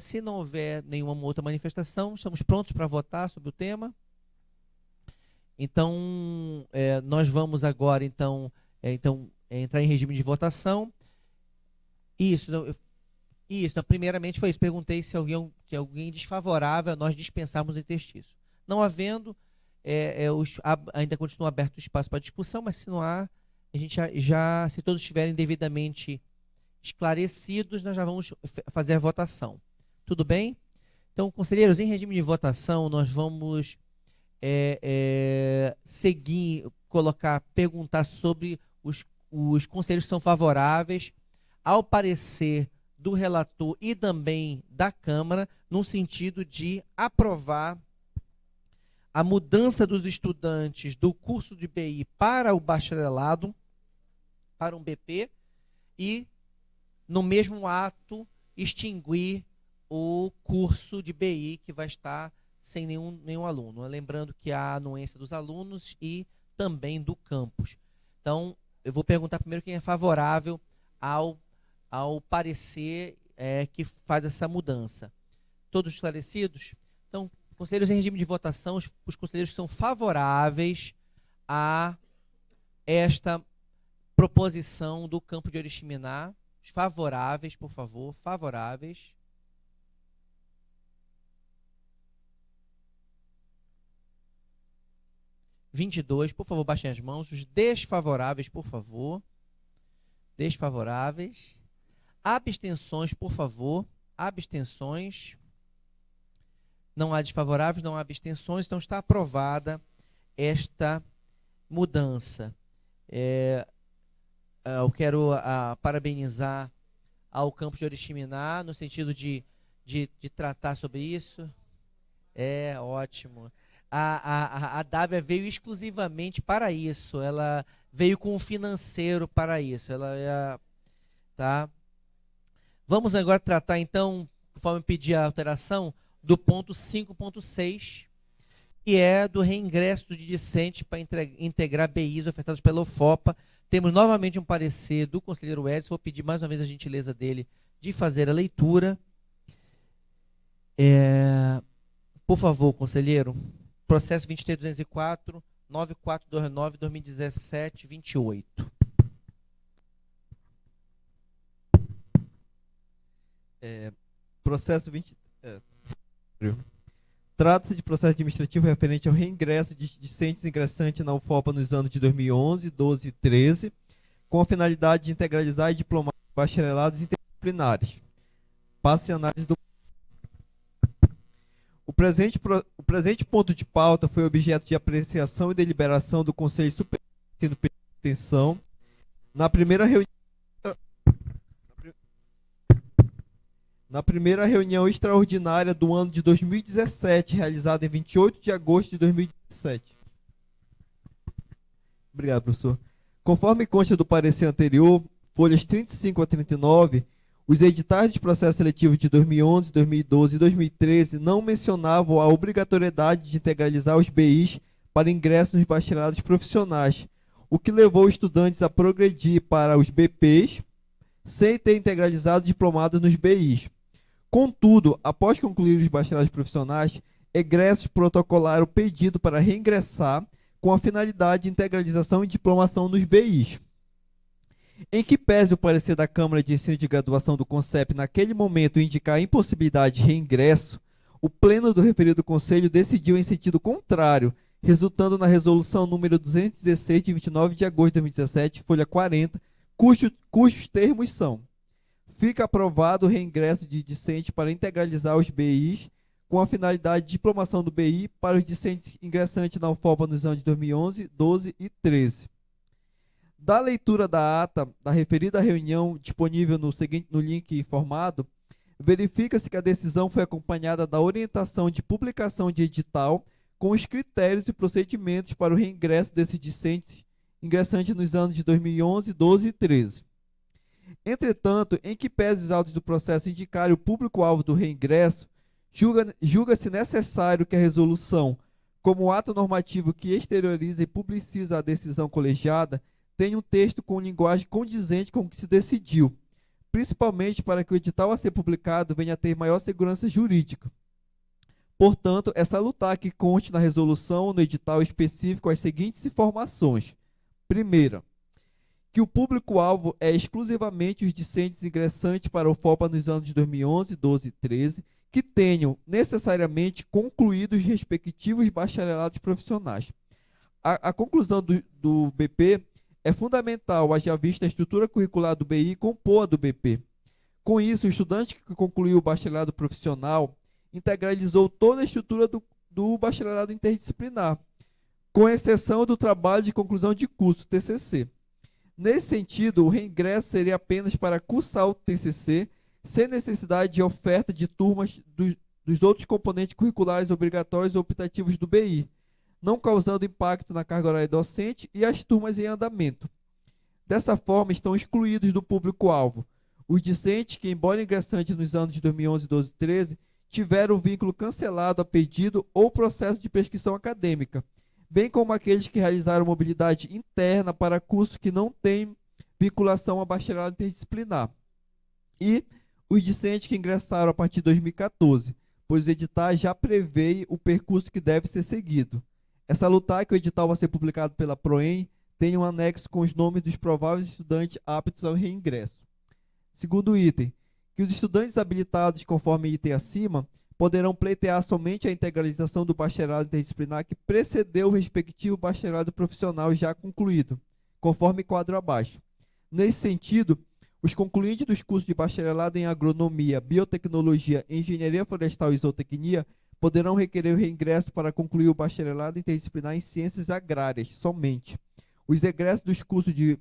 se não houver nenhuma outra manifestação, estamos prontos para votar sobre o tema. Então, nós vamos agora, então, entrar em regime de votação. Isso, primeiramente foi isso. Perguntei se alguém desfavorável a nós dispensarmos o interstício. Não havendo, ainda continua aberto o espaço para discussão, mas se não há, a gente se todos estiverem devidamente esclarecidos, nós já vamos fazer a votação. Tudo bem? Então, conselheiros, em regime de votação, nós vamos seguir, perguntar sobre os conselheiros que são favoráveis ao parecer do relator e também da Câmara, no sentido de aprovar a mudança dos estudantes do curso de BI para o bacharelado, para um BP, e, no mesmo ato, extinguir o curso de BI que vai estar sem nenhum aluno. Lembrando que há a anuência dos alunos e também do campus. Então, eu vou perguntar primeiro quem é favorável ao parecer que faz essa mudança. Todos esclarecidos? Então, conselheiros em regime de votação, os conselheiros que são favoráveis a esta proposição do campo de Oriximiná. Os favoráveis, por favor, favoráveis. (22), por favor, baixem as mãos. Os desfavoráveis, por favor. Desfavoráveis. Abstenções, por favor. Abstenções. Não há desfavoráveis, não há abstenções, então está aprovada esta mudança. Eu quero parabenizar ao campus de Oriximiná, no sentido de tratar sobre isso. Ótimo. A Dávia veio exclusivamente para isso, ela veio com o financeiro para isso. Tá? Vamos agora tratar, então, conforme pedir a alteração, do ponto 5.6, que é do reingresso de discentes para integrar BIs ofertados pela UFOPA. Temos novamente um parecer do conselheiro Edson. Vou pedir mais uma vez a gentileza dele de fazer a leitura. Por favor, conselheiro. Processo 23.204, 9429, 2017, 28. Processo 20... Trata-se de processo administrativo referente ao reingresso de discentes ingressantes na UFOPA nos anos de 2011, 12 e 13, com a finalidade de integralizar e diplomar bacharelados interdisciplinares. Passe a análise do... O presente ponto de pauta foi objeto de apreciação e deliberação do Conselho Superior de Ensino e Extensão na primeira reunião extraordinária do ano de 2017, realizada em 28 de agosto de 2017. Obrigado, professor. Conforme consta do parecer anterior, folhas 35 a 39, os editais de processo seletivo de 2011, 2012 e 2013 não mencionavam a obrigatoriedade de integralizar os BIs para ingresso nos bacharelados profissionais, o que levou estudantes a progredir para os BPs sem ter integralizado diplomados nos BIs. Contudo, após concluir os bacharelados profissionais, egressos protocolaram o pedido para reingressar com a finalidade de integralização e diplomação nos BIs. Em que pese o parecer da Câmara de Ensino de Graduação do CONCEP naquele momento indicar a impossibilidade de reingresso, o pleno do referido Conselho decidiu em sentido contrário, resultando na resolução número 216 de 29 de agosto de 2017, folha 40, cujos termos são: fica aprovado o reingresso de discentes para integralizar os BIs com a finalidade de diplomação do BI para os discentes ingressantes na UFOPA nos anos de 2011, 12 e 13. Da leitura da ata da referida reunião disponível no link informado, verifica-se que a decisão foi acompanhada da orientação de publicação de edital com os critérios e procedimentos para o reingresso desses discentes ingressantes nos anos de 2011, 12 e 13. Entretanto, em que pese os autos do processo indicarem o público-alvo do reingresso, julga-se necessário que a resolução, como ato normativo que exterioriza e publiciza a decisão colegiada, tenha um texto com linguagem condizente com o que se decidiu, principalmente para que o edital a ser publicado venha a ter maior segurança jurídica. Portanto, é salutar que conste na resolução ou no edital específico as seguintes informações. Primeira, que o público-alvo é exclusivamente os discentes ingressantes para a UFOPA nos anos de 2011, 12 e 13, que tenham necessariamente concluído os respectivos bacharelados profissionais. A conclusão do BP é fundamental, haja vista a estrutura curricular do BI compor a do BP. Com isso, o estudante que concluiu o bacharelado profissional integralizou toda a estrutura do bacharelado interdisciplinar, com exceção do trabalho de conclusão de curso, TCC. Nesse sentido, o reingresso seria apenas para cursar o TCC, sem necessidade de oferta de turmas dos outros componentes curriculares obrigatórios ou optativos do BI, não causando impacto na carga horária docente e as turmas em andamento. Dessa forma, estão excluídos do público-alvo os discentes que, embora ingressantes nos anos de 2011, 12 e 13, tiveram o vínculo cancelado a pedido ou processo de prescrição acadêmica, bem como aqueles que realizaram mobilidade interna para cursos que não têm vinculação a bacharelado interdisciplinar, e os discentes que ingressaram a partir de 2014, pois o edital já prevê o percurso que deve ser seguido. É salutar que o edital vai ser publicado pela Proem tem um anexo com os nomes dos prováveis estudantes aptos ao reingresso. Segundo item, que os estudantes habilitados, conforme item acima, poderão pleitear somente a integralização do bacharelado interdisciplinar que precedeu o respectivo bacharelado profissional já concluído, conforme quadro abaixo. Nesse sentido, os concluintes dos cursos de bacharelado em agronomia, biotecnologia, engenharia florestal e zootecnia poderão requerer o reingresso para concluir o bacharelado interdisciplinar em ciências agrárias somente. Os egressos dos cursos de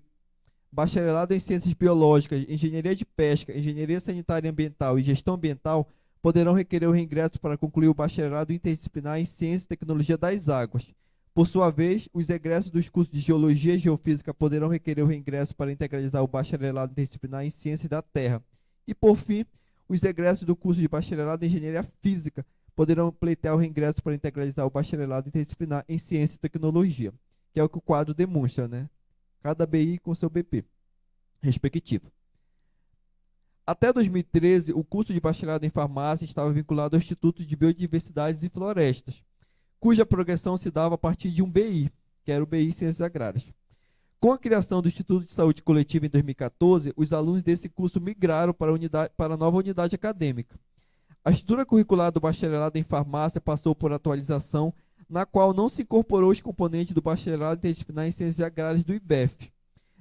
bacharelado em ciências biológicas, engenharia de pesca, engenharia sanitária e ambiental e gestão ambiental poderão requerer o reingresso para concluir o bacharelado interdisciplinar em ciência e tecnologia das águas. Por sua vez, os egressos dos cursos de geologia e geofísica poderão requerer o reingresso para integralizar o bacharelado interdisciplinar em ciências da terra. E, por fim, os egressos do curso de bacharelado em engenharia física poderão pleitear o reingresso para integralizar o bacharelado interdisciplinar em ciência e tecnologia, que é o que o quadro demonstra, né? Cada BI com seu BP respectivo. Até 2013, o curso de bacharelado em farmácia estava vinculado ao Instituto de Biodiversidades e Florestas, cuja progressão se dava a partir de um BI, que era o BI Ciências Agrárias. Com a criação do Instituto de Saúde Coletiva em 2014, os alunos desse curso migraram para a nova unidade acadêmica. A estrutura curricular do bacharelado em farmácia passou por atualização, na qual não se incorporou os componentes do bacharelado interdisciplinar em Ciências Agrárias do IBEF.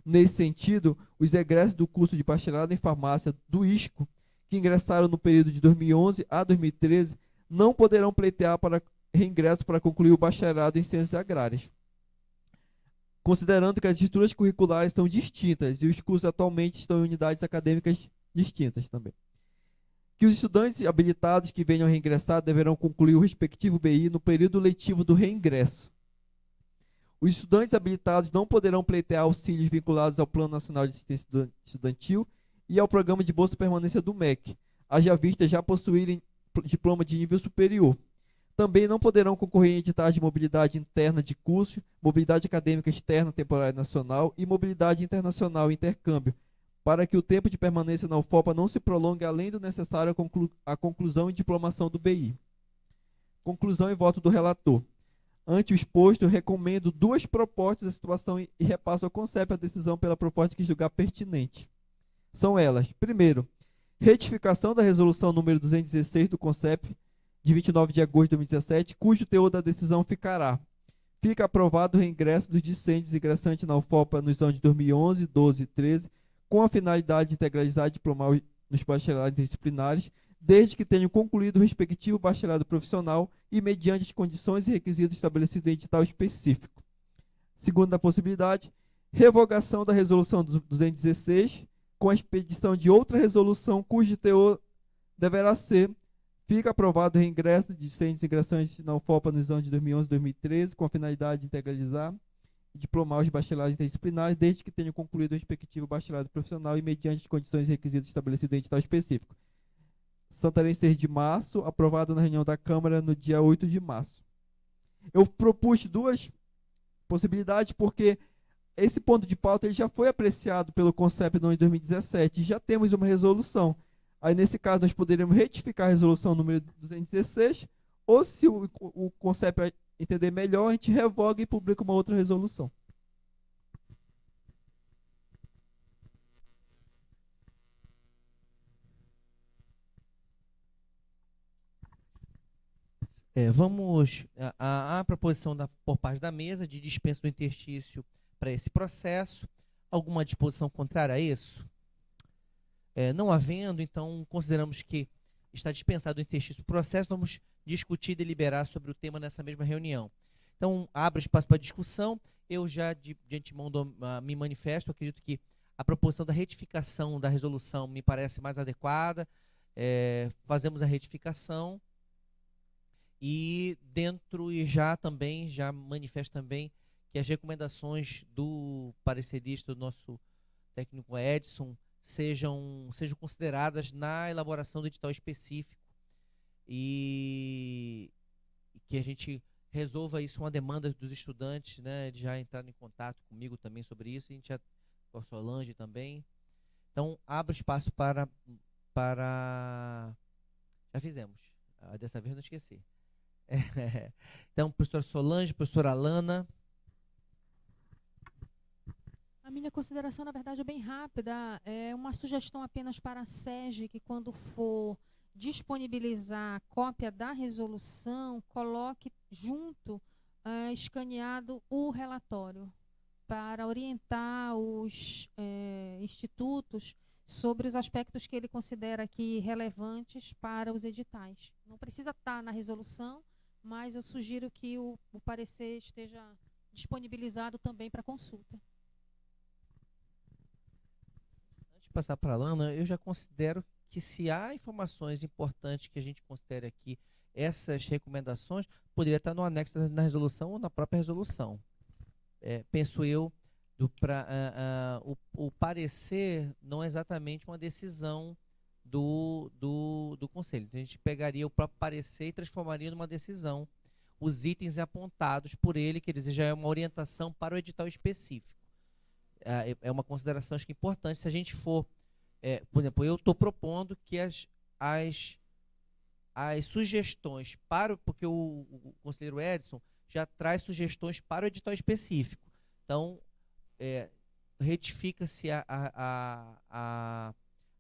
Nesse sentido, os egressos do curso de bacharelado em farmácia do ISCO, que ingressaram no período de 2011 a 2013, não poderão pleitear para reingresso para concluir o bacharelado em Ciências Agrárias, considerando que as estruturas curriculares são distintas e os cursos atualmente estão em unidades acadêmicas distintas também. Que os estudantes habilitados que venham a reingressar deverão concluir o respectivo BI no período letivo do reingresso. Os estudantes habilitados não poderão pleitear auxílios vinculados ao Plano Nacional de Assistência Estudantil e ao Programa de Bolsa Permanência do MEC, haja vista já possuírem diploma de nível superior. Também não poderão concorrer em editais de mobilidade interna de curso, mobilidade acadêmica externa temporária nacional e mobilidade internacional e intercâmbio, para que o tempo de permanência na UFOPA não se prolongue além do necessário à conclusão e diplomação do BI. Conclusão e voto do relator. Ante o exposto, eu recomendo duas propostas da situação e repasso ao CONCEP a decisão pela proposta que julgar pertinente. São elas: primeiro, retificação da resolução número 216 do CONCEP, de 29 de agosto de 2017, cujo teor da decisão fica aprovado o reingresso dos discentes ingressantes na UFOPA nos anos de 2011, 12 e 13, com a finalidade de integralizar e diplomar nos bacharelados interdisciplinares, desde que tenham concluído o respectivo bacharelado profissional e mediante as condições e requisitos estabelecidos em edital específico. Segunda possibilidade, revogação da resolução 216, com a expedição de outra resolução cujo teor deverá ser: fica aprovado o reingresso de discentes ingressantes na UFOPA nos anos de 2011 e 2013, com a finalidade de integralizar e diplomar os bacharelados interdisciplinares, desde que tenham concluído o respectivo bacharelado profissional e mediante as condições e requisitos estabelecidos em edital específico. Santarém, 6 de março, aprovado na reunião da Câmara no dia 8 de março. Eu propus duas possibilidades porque esse ponto de pauta ele já foi apreciado pelo CONCEP no ano de 2017 e já temos uma resolução. Aí, nesse caso, nós poderíamos retificar a resolução número 216, ou se o CONCEP entender melhor, a gente revoga e publica uma outra resolução. Vamos à proposição por parte da mesa de dispensa do interstício para esse processo. Alguma disposição contrária a isso? Não havendo, então, consideramos que está dispensado o interstício do processo, vamos discutir e deliberar sobre o tema nessa mesma reunião. Então, abro espaço para discussão. Eu já, de antemão, me manifesto. Acredito que a proposição da retificação da resolução me parece mais adequada. Fazemos a retificação. E dentro, e já também, já manifesta também que as recomendações do parecerista, do nosso técnico Edson, sejam consideradas na elaboração do edital específico e que a gente resolva isso, uma demanda dos estudantes, né, de já entrar em contato comigo também sobre isso, e a gente já, com a Solange também. Então, abre espaço para já fizemos, dessa vez não esqueci. Então, professora Solange, professora Alana. A minha consideração, na verdade, é bem rápida. É uma sugestão apenas para a SEGE, que quando for disponibilizar a cópia da resolução, coloque junto, escaneado, o relatório, para orientar os institutos sobre os aspectos que ele considera aqui relevantes para os editais. Não precisa estar na resolução, mas eu sugiro que o parecer esteja disponibilizado também para consulta. Antes de passar para a Alana, eu já considero que se há informações importantes que a gente considere aqui, essas recomendações, poderia estar no anexo na resolução ou na própria resolução. Penso eu, o parecer não é exatamente uma decisão do conselho. Então, a gente pegaria o próprio parecer e transformaria numa decisão os itens apontados por ele, que já é uma orientação para o edital específico. É uma consideração, acho que importante. Se a gente for, por exemplo, eu estou propondo que as sugestões porque o conselheiro Edson já traz sugestões para o edital específico. Então, retifica-se a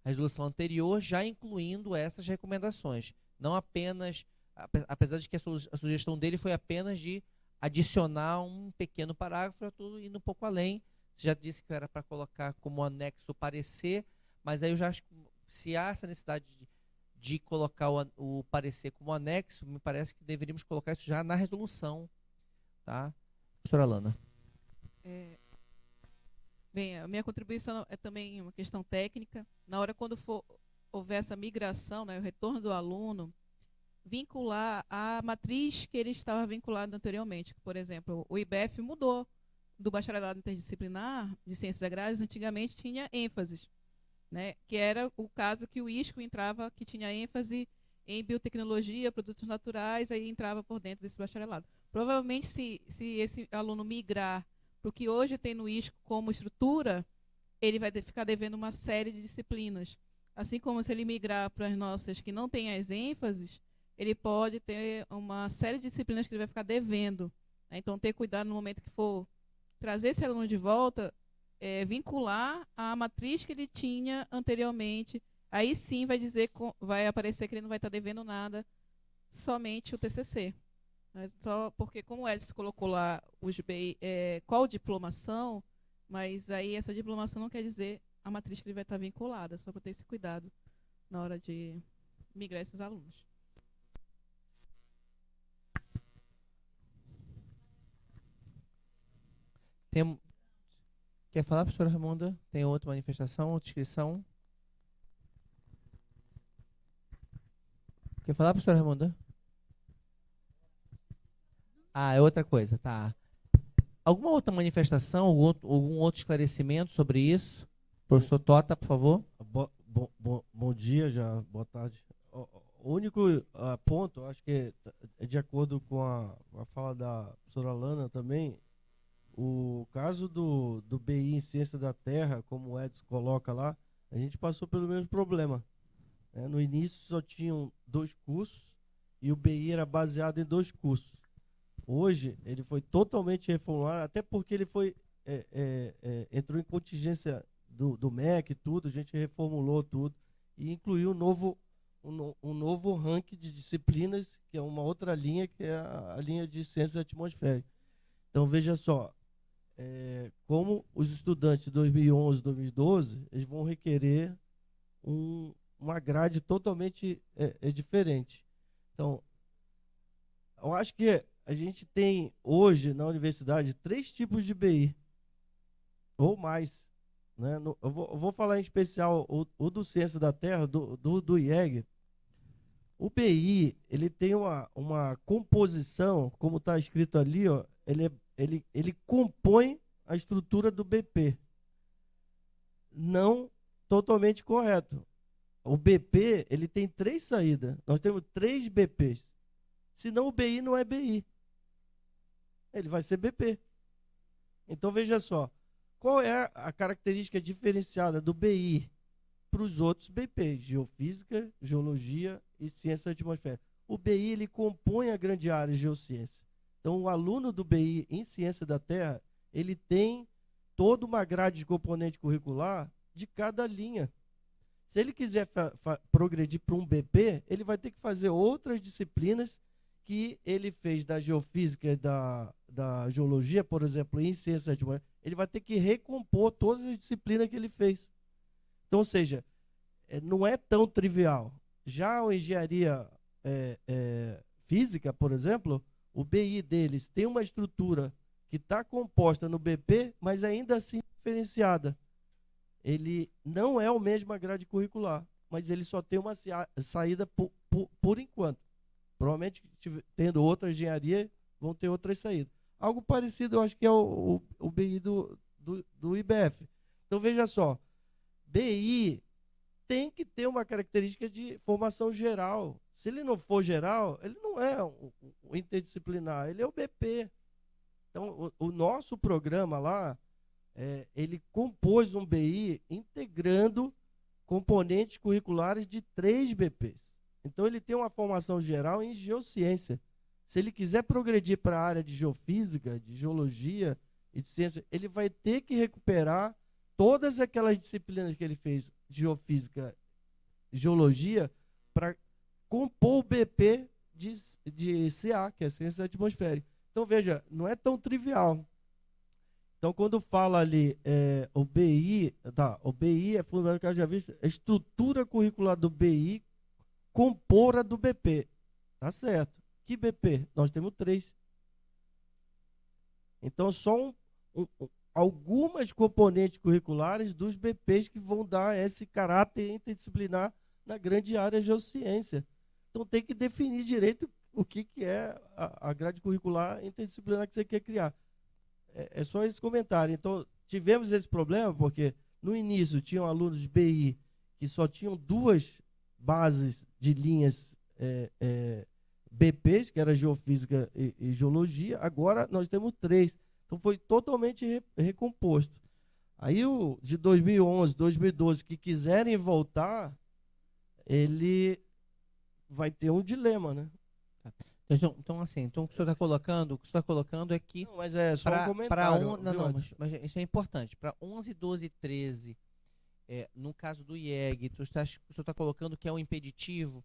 resolução anterior, já incluindo essas recomendações. Não apenas, apesar de que a sugestão dele foi apenas de adicionar um pequeno parágrafo, tudo indo um pouco além. Você já disse que era para colocar como anexo o parecer, mas aí eu já acho que se há essa necessidade de colocar o parecer como anexo, me parece que deveríamos colocar isso já na resolução. Tá? Professora Alana. Bem, a minha contribuição é também uma questão técnica. Na hora quando houver essa migração, né, o retorno do aluno, vincular a matriz que ele estava vinculado anteriormente. Por exemplo, o IBF mudou do bacharelado interdisciplinar de ciências agrárias, antigamente tinha ênfases, né, que era o caso que o ISCO entrava, que tinha ênfase em biotecnologia, produtos naturais, aí entrava por dentro desse bacharelado. Provavelmente, se esse aluno migrar para o que hoje tem no ISCO como estrutura, ele vai ficar devendo uma série de disciplinas. Assim como se ele migrar para as nossas que não têm as ênfases, ele pode ter uma série de disciplinas que ele vai ficar devendo. Né? Então, ter cuidado no momento que for trazer esse aluno de volta, vincular a matriz que ele tinha anteriormente. Aí sim vai aparecer que ele não vai estar devendo nada, somente o TCC. Só porque, como o Edson colocou lá os BI, qual diplomação, mas aí essa diplomação não quer dizer a matriz que ele vai estar vinculada, só para ter esse cuidado na hora de migrar esses alunos. Quer falar, professora Raimunda? Tem outra manifestação, outra inscrição? Quer falar, professora Raimunda? É outra coisa, tá. Alguma outra manifestação, algum outro esclarecimento sobre isso? Professor Tota, por favor. Bom dia, já, boa tarde. O único ponto, acho que é de acordo com a fala da professora Alana também, o caso do BI em Ciência da Terra, como o Edson coloca lá, a gente passou pelo mesmo problema. Né? No início só tinham 2 cursos e o BI era baseado em 2 cursos. Hoje ele foi totalmente reformulado, até porque ele entrou em contingência do MEC e tudo, a gente reformulou tudo e incluiu um novo ranking de disciplinas, que é uma outra linha, que é a linha de Ciências Atmosféricas. Então, veja só, como os estudantes de 2011, 2012, eles vão requerer uma grade totalmente diferente. Então, eu acho que a gente tem hoje na universidade 3 tipos de BI, ou mais. Né? Eu vou falar em especial o do Ciência da Terra, do IEG. O BI, ele tem uma composição, como está escrito ali, ó, ele compõe a estrutura do BP. Não totalmente correto. O BP, ele tem 3 saídas. Nós temos 3 BPs. Senão o BI não é BI. Ele vai ser BP. Então, veja só. Qual é a característica diferenciada do BI para os outros BPs? Geofísica, geologia e ciência da atmosfera. O BI, ele compõe a grande área de geociência. Então, o aluno do BI em ciência da Terra, ele tem toda uma grade de componente curricular de cada linha. Se ele quiser progredir para um BP, ele vai ter que fazer outras disciplinas que ele fez da geofísica e da geologia, por exemplo, em ciência da atmosfera. Ele vai ter que recompor todas as disciplinas que ele fez. Então, ou seja, não é tão trivial. Já a engenharia física, por exemplo, o BI deles tem uma estrutura que está composta no BP, mas ainda assim diferenciada. Ele não é o mesmo grade curricular, mas ele só tem uma saída por enquanto. Provavelmente, tendo outra engenharia, vão ter outras saídas. Algo parecido, eu acho que é o BI do IBF. Então, veja só, BI tem que ter uma característica de formação geral. Se ele não for geral, ele não é o interdisciplinar, ele é o BP. Então, o nosso programa lá, ele compôs um BI integrando componentes curriculares de 3 BPs. Então, ele tem uma formação geral em geociência. Se ele quiser progredir para a área de geofísica, de geologia e de ciência, ele vai ter que recuperar todas aquelas disciplinas que ele fez, geofísica, geologia, para compor o BP de CA, que é ciência da atmosfera. Então, veja, não é tão trivial. Então, quando fala ali o BI é fundamental, já visto, a estrutura curricular do BI compor a do BP. Tá certo. Que BP? Nós temos 3. Então, só algumas componentes curriculares dos BPs que vão dar esse caráter interdisciplinar na grande área de geociência. Então, tem que definir direito o que é a grade curricular interdisciplinar que você quer criar. É só esse comentário. Então, tivemos esse problema porque, no início, tinham alunos de BI que só tinham 2 bases de linhas BPs, que era geofísica e geologia. Agora, nós temos 3. Então, foi totalmente recomposto. Aí, o de 2011, 2012, que quiserem voltar, ele vai ter um dilema, né? Então, assim, o que o senhor está colocando é que Não, mas é só um comentário. Mas isso é importante. Para 11, 12 e 13, no caso do IEG, o senhor está colocando que é um impeditivo.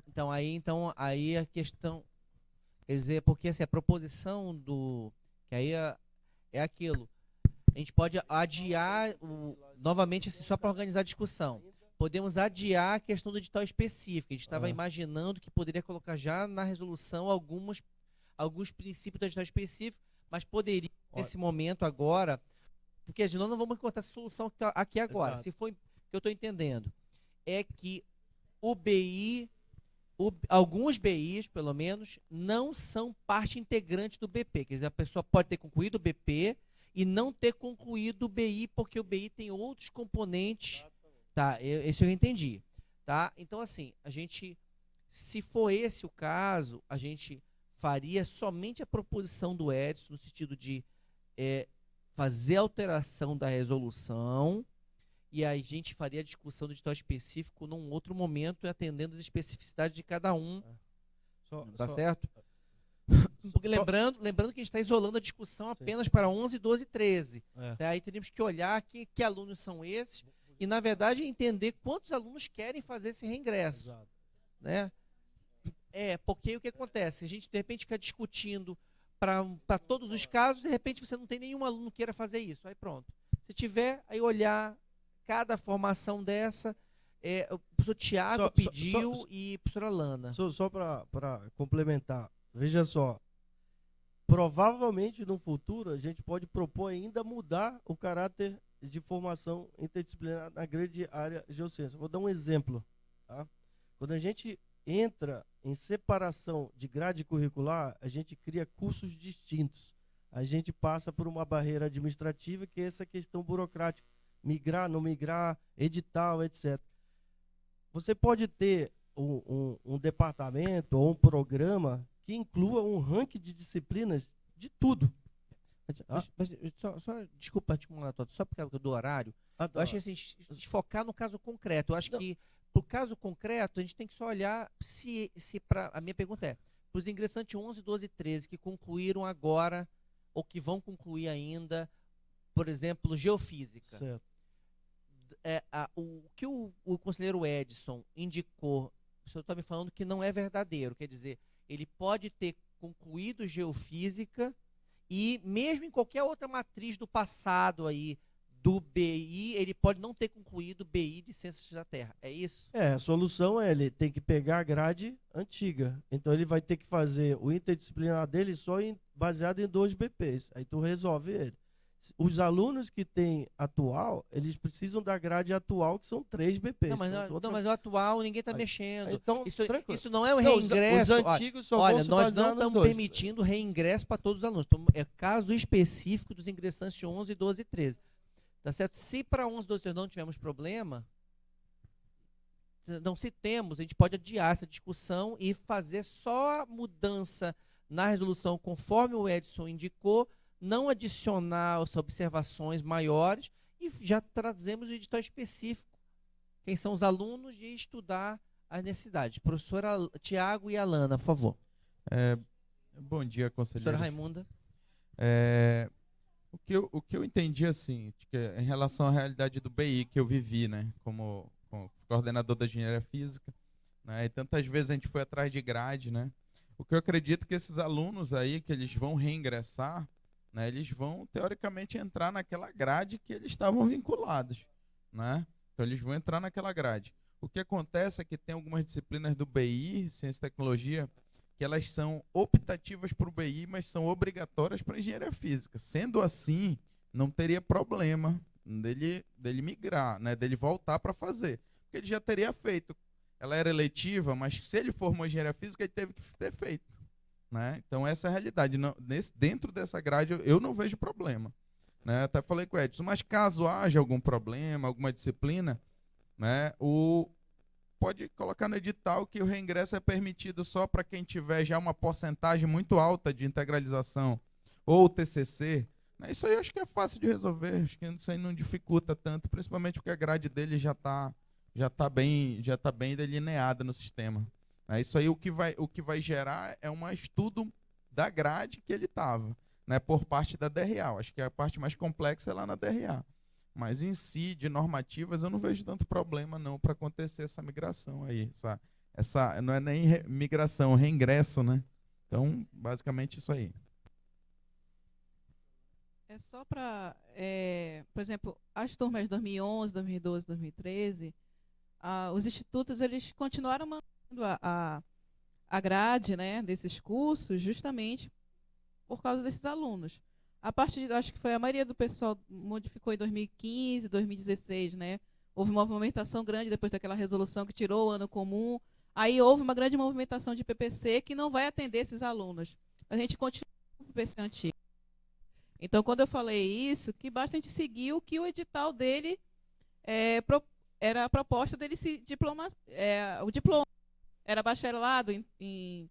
Então aí a questão, quer dizer, porque assim, a proposição que aí é aquilo. A gente pode adiar novamente assim, só para organizar a discussão. Podemos adiar a questão do edital específico. A gente estava imaginando que poderia colocar já na resolução alguns princípios do edital específico, mas poderia, nesse momento agora, porque nós não vamos encontrar essa solução aqui agora. Exato. Se foi o que eu estou entendendo, é que o BI, alguns BIs, pelo menos, não são parte integrante do BP. Quer dizer, a pessoa pode ter concluído o BP e não ter concluído o BI, porque o BI tem outros componentes. Tá, esse eu entendi. Tá? Então, assim, se for esse o caso, a gente faria somente a proposição do Edson, no sentido de fazer alteração da resolução, e a gente faria a discussão do edital específico num outro momento, atendendo as especificidades de cada um. Tá certo? Porque lembrando que a gente está isolando a discussão apenas para 11, 12 e 13. Tá? Aí teríamos que olhar que alunos são esses e, na verdade, entender quantos alunos querem fazer esse reingresso. Exato. Né? Porque o que acontece? A gente, de repente, fica discutindo para todos os casos, de repente você não tem nenhum aluno que queira fazer isso. Aí pronto. Se tiver, aí olhar cada formação dessa, o professor Tiago pediu e a professora Lana. Só para complementar, veja só, provavelmente no futuro a gente pode propor ainda mudar o caráter de formação interdisciplinar na grande área geociência. Vou dar um exemplo. tá? Quando a gente entra em separação de grade curricular, a gente cria cursos distintos. A gente passa por uma barreira administrativa, que é essa questão burocrática. Migrar, não migrar, edital, etc. Você pode ter um departamento ou um programa que inclua um ranking de disciplinas de tudo. Desculpa te incomodar, Toto, só por causa do horário. Eu acho que assim, focar no caso concreto. Eu acho que, pro caso concreto, a gente tem que só olhar se a minha pergunta é, para os ingressantes 11, 12 e 13 que concluíram agora, ou que vão concluir ainda, por exemplo, geofísica. Certo. O que o conselheiro Edson indicou, o senhor está me falando que não é verdadeiro, quer dizer, ele pode ter concluído geofísica e mesmo em qualquer outra matriz do passado aí, do BI, ele pode não ter concluído BI de Ciências da Terra, é isso? A solução é ele tem que pegar a grade antiga. Então ele vai ter que fazer o interdisciplinar dele só baseado em 2 BPs. Aí tu resolve ele. Os alunos que têm atual, eles precisam da grade atual, que são 3 BPs. Mas o atual ninguém está mexendo. Então, isso não é um reingresso. Os antigos só olha, vão se nós basear não nos estamos 2. permitindo reingresso para todos os alunos. Então, é caso específico dos ingressantes de 11, 12 e 13. Tá certo? Se para 11, 12 e 13 não tivermos problema, não, se temos, a gente pode adiar essa discussão e fazer só a mudança na resolução conforme o Edson indicou, não adicionar as observações maiores e já trazemos o edital específico. Quem são os alunos e estudar as necessidades. Professora Tiago e Alana, por favor. Bom dia, conselheiro. Professora Raimunda. O que eu entendi, assim, que em relação à realidade do BI que eu vivi, né, como coordenador da engenharia física, né, e tantas vezes a gente foi atrás de grade, né, o que eu acredito que esses alunos aí, que eles vão reingressar, né, eles vão, teoricamente, entrar naquela grade que eles estavam vinculados, né, então eles vão entrar naquela grade. O que acontece é que tem algumas disciplinas do BI, Ciência e Tecnologia, que elas são optativas para o BI, mas são obrigatórias para a engenharia física. Sendo assim, não teria problema dele migrar, né, dele voltar para fazer, porque ele já teria feito. Ela era eletiva, mas se ele formou engenharia física, ele teve que ter feito, né? Então essa é a realidade. Dentro dessa grade eu não vejo problema, né? Até falei com o Edson, mas caso haja algum problema, alguma disciplina, né, pode colocar no edital que o reingresso é permitido só para quem tiver já uma porcentagem muito alta de integralização ou TCC. Né? Isso aí eu acho que é fácil de resolver, acho que isso aí não dificulta tanto, principalmente porque a grade dele já tá bem delineada no sistema. Né? Isso aí o que vai gerar é um estudo da grade que ele estava, né, por parte da DRA. Acho que a parte mais complexa é lá na DRA. Mas em si, de normativas, eu não vejo tanto problema não para acontecer essa migração aí. Essa não é nem migração, é reingresso, né? Então, basicamente isso aí. É só para, por exemplo, as turmas de 2011, 2012, 2013, os institutos eles continuaram mantendo a grade, né, desses cursos justamente por causa desses alunos. A partir, acho que foi a maioria do pessoal modificou em 2015, 2016, né? Houve uma movimentação grande depois daquela resolução que tirou o ano comum. Aí houve uma grande movimentação de PPC que não vai atender esses alunos. A gente continua com o PPC antigo. Então, quando eu falei isso, que basta a gente seguir o que o edital dele era a proposta dele se diplomar. O diploma era bacharelado em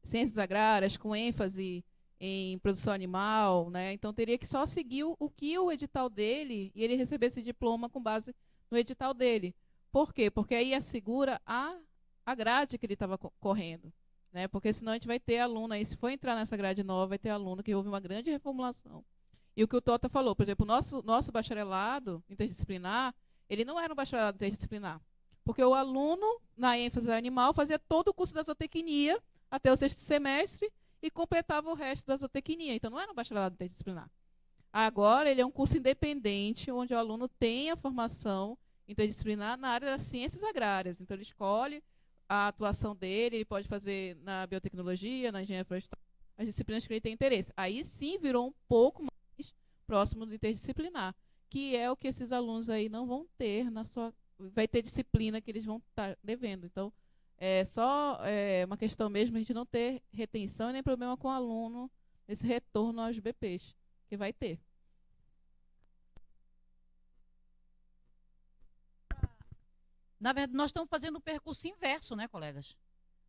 ciências agrárias, com ênfase em produção animal, né? Então teria que só seguir o que o edital dele e ele receber esse diploma com base no edital dele. Por quê? Porque aí assegura a grade que ele estava correndo, né? Porque senão a gente vai ter aluno aí, se for entrar nessa grade nova, vai ter aluno que houve uma grande reformulação. E o que o Tota falou, por exemplo, o nosso bacharelado interdisciplinar, ele não era um bacharelado interdisciplinar, porque o aluno, na ênfase animal, fazia todo o curso da zootecnia até o 6º semestre, e completava o resto da zootecnia. Então, não era um bacharelado interdisciplinar. Agora, ele é um curso independente, onde o aluno tem a formação interdisciplinar na área das ciências agrárias. Então, ele escolhe a atuação dele, ele pode fazer na biotecnologia, na engenharia florestal, as disciplinas que ele tem interesse. Aí, sim, virou um pouco mais próximo do interdisciplinar, que é o que esses alunos aí não vão ter na sua vai ter disciplina que eles vão estar devendo. Então, é só uma questão mesmo a gente não ter retenção e nem problema com o aluno nesse retorno aos BPs, que vai ter. Na verdade, nós estamos fazendo o percurso inverso, né, colegas?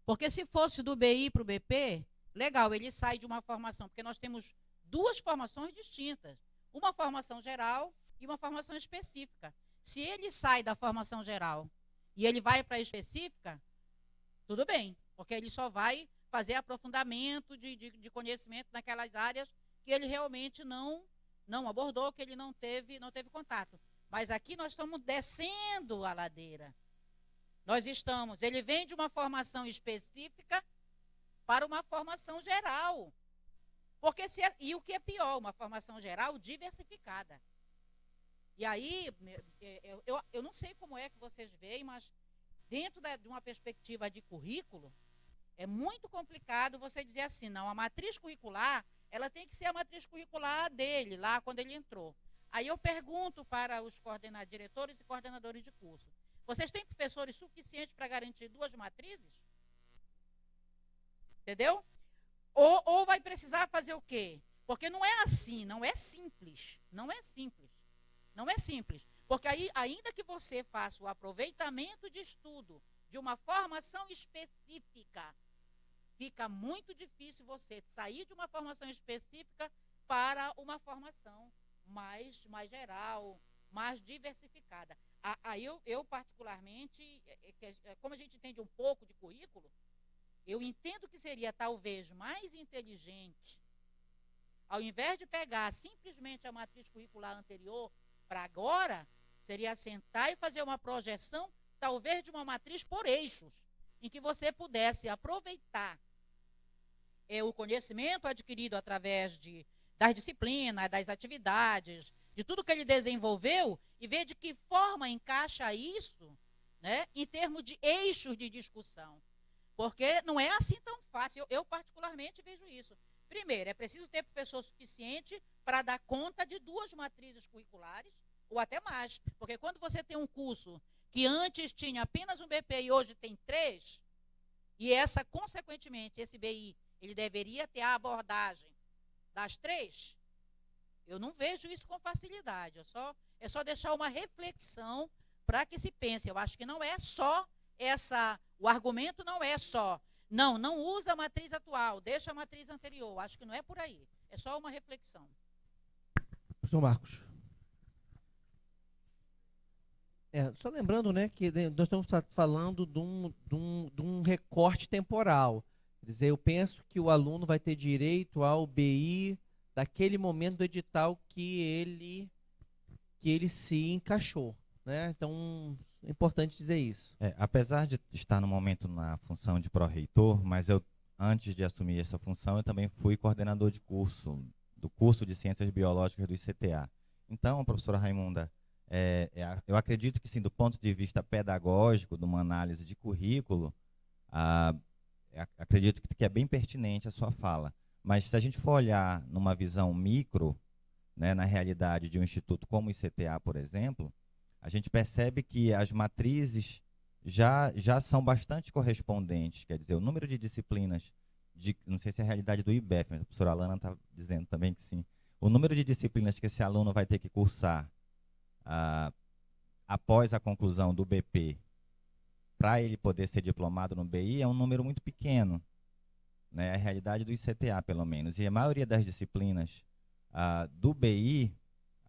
Porque se fosse do BI para o BP, legal, ele sai de uma formação, porque nós temos duas formações distintas. Uma formação geral e uma formação específica. Se ele sai da formação geral e ele vai para a específica, tudo bem, porque ele só vai fazer aprofundamento de conhecimento naquelas áreas que ele realmente não abordou, que ele não teve contato. Mas aqui nós estamos descendo a ladeira. Ele vem de uma formação específica para uma formação geral. E o que é pior, uma formação geral diversificada. E aí, eu não sei como é que vocês veem, mas dentro de uma perspectiva de currículo, é muito complicado você dizer assim, não, a matriz curricular, ela tem que ser a matriz curricular dele, lá quando ele entrou. Aí eu pergunto para os diretores e coordenadores de curso, vocês têm professores suficientes para garantir duas matrizes? Entendeu? Ou vai precisar fazer o quê? Porque não é assim, não é simples. Não é simples. Não é simples. Porque aí, ainda que você faça o aproveitamento de estudo de uma formação específica, fica muito difícil você sair de uma formação específica para uma formação mais geral, mais diversificada. Aí eu particularmente, como a gente entende um pouco de currículo, eu entendo que seria talvez mais inteligente, ao invés de pegar simplesmente a matriz curricular anterior para agora, seria sentar e fazer uma projeção, talvez de uma matriz por eixos, em que você pudesse aproveitar o conhecimento adquirido através das disciplinas, das atividades, de tudo que ele desenvolveu e ver de que forma encaixa isso, né, em termos de eixos de discussão. Porque não é assim tão fácil. Eu particularmente vejo isso. Primeiro, é preciso ter professor suficiente para dar conta de duas matrizes curriculares, ou até mais. Porque quando você tem um curso que antes tinha apenas um BP e hoje tem 3, e consequentemente, esse BI, ele deveria ter a abordagem das 3, eu não vejo isso com facilidade. É só deixar uma reflexão para que se pense. Eu acho que não é só o argumento não é só, não usa a matriz atual, deixa a matriz anterior. Acho que não é por aí. É só uma reflexão. Professor Marcos. Só lembrando, né, que nós estamos falando de um recorte temporal. Quer dizer, eu penso que o aluno vai ter direito ao BI daquele momento do edital que ele se encaixou, né? Então, é importante dizer isso. Apesar de estar no momento na função de pró-reitor, mas eu, antes de assumir essa função, eu também fui coordenador de curso, do curso de Ciências Biológicas do ICTA. Então, professora Raimunda, eu acredito que, sim, do ponto de vista pedagógico, de uma análise de currículo, acredito que é bem pertinente a sua fala. Mas se a gente for olhar numa visão micro, né, na realidade de um instituto como o ICTA, por exemplo, a gente percebe que as matrizes já são bastante correspondentes. Quer dizer, o número de disciplinas, não sei se é a realidade do IBEF, mas a professora Alana está dizendo também que sim. O número de disciplinas que esse aluno vai ter que cursar após a conclusão do BP, para ele poder ser diplomado no BI, é um número muito pequeno. Né, a realidade do ICTA, pelo menos. E a maioria das disciplinas do BI,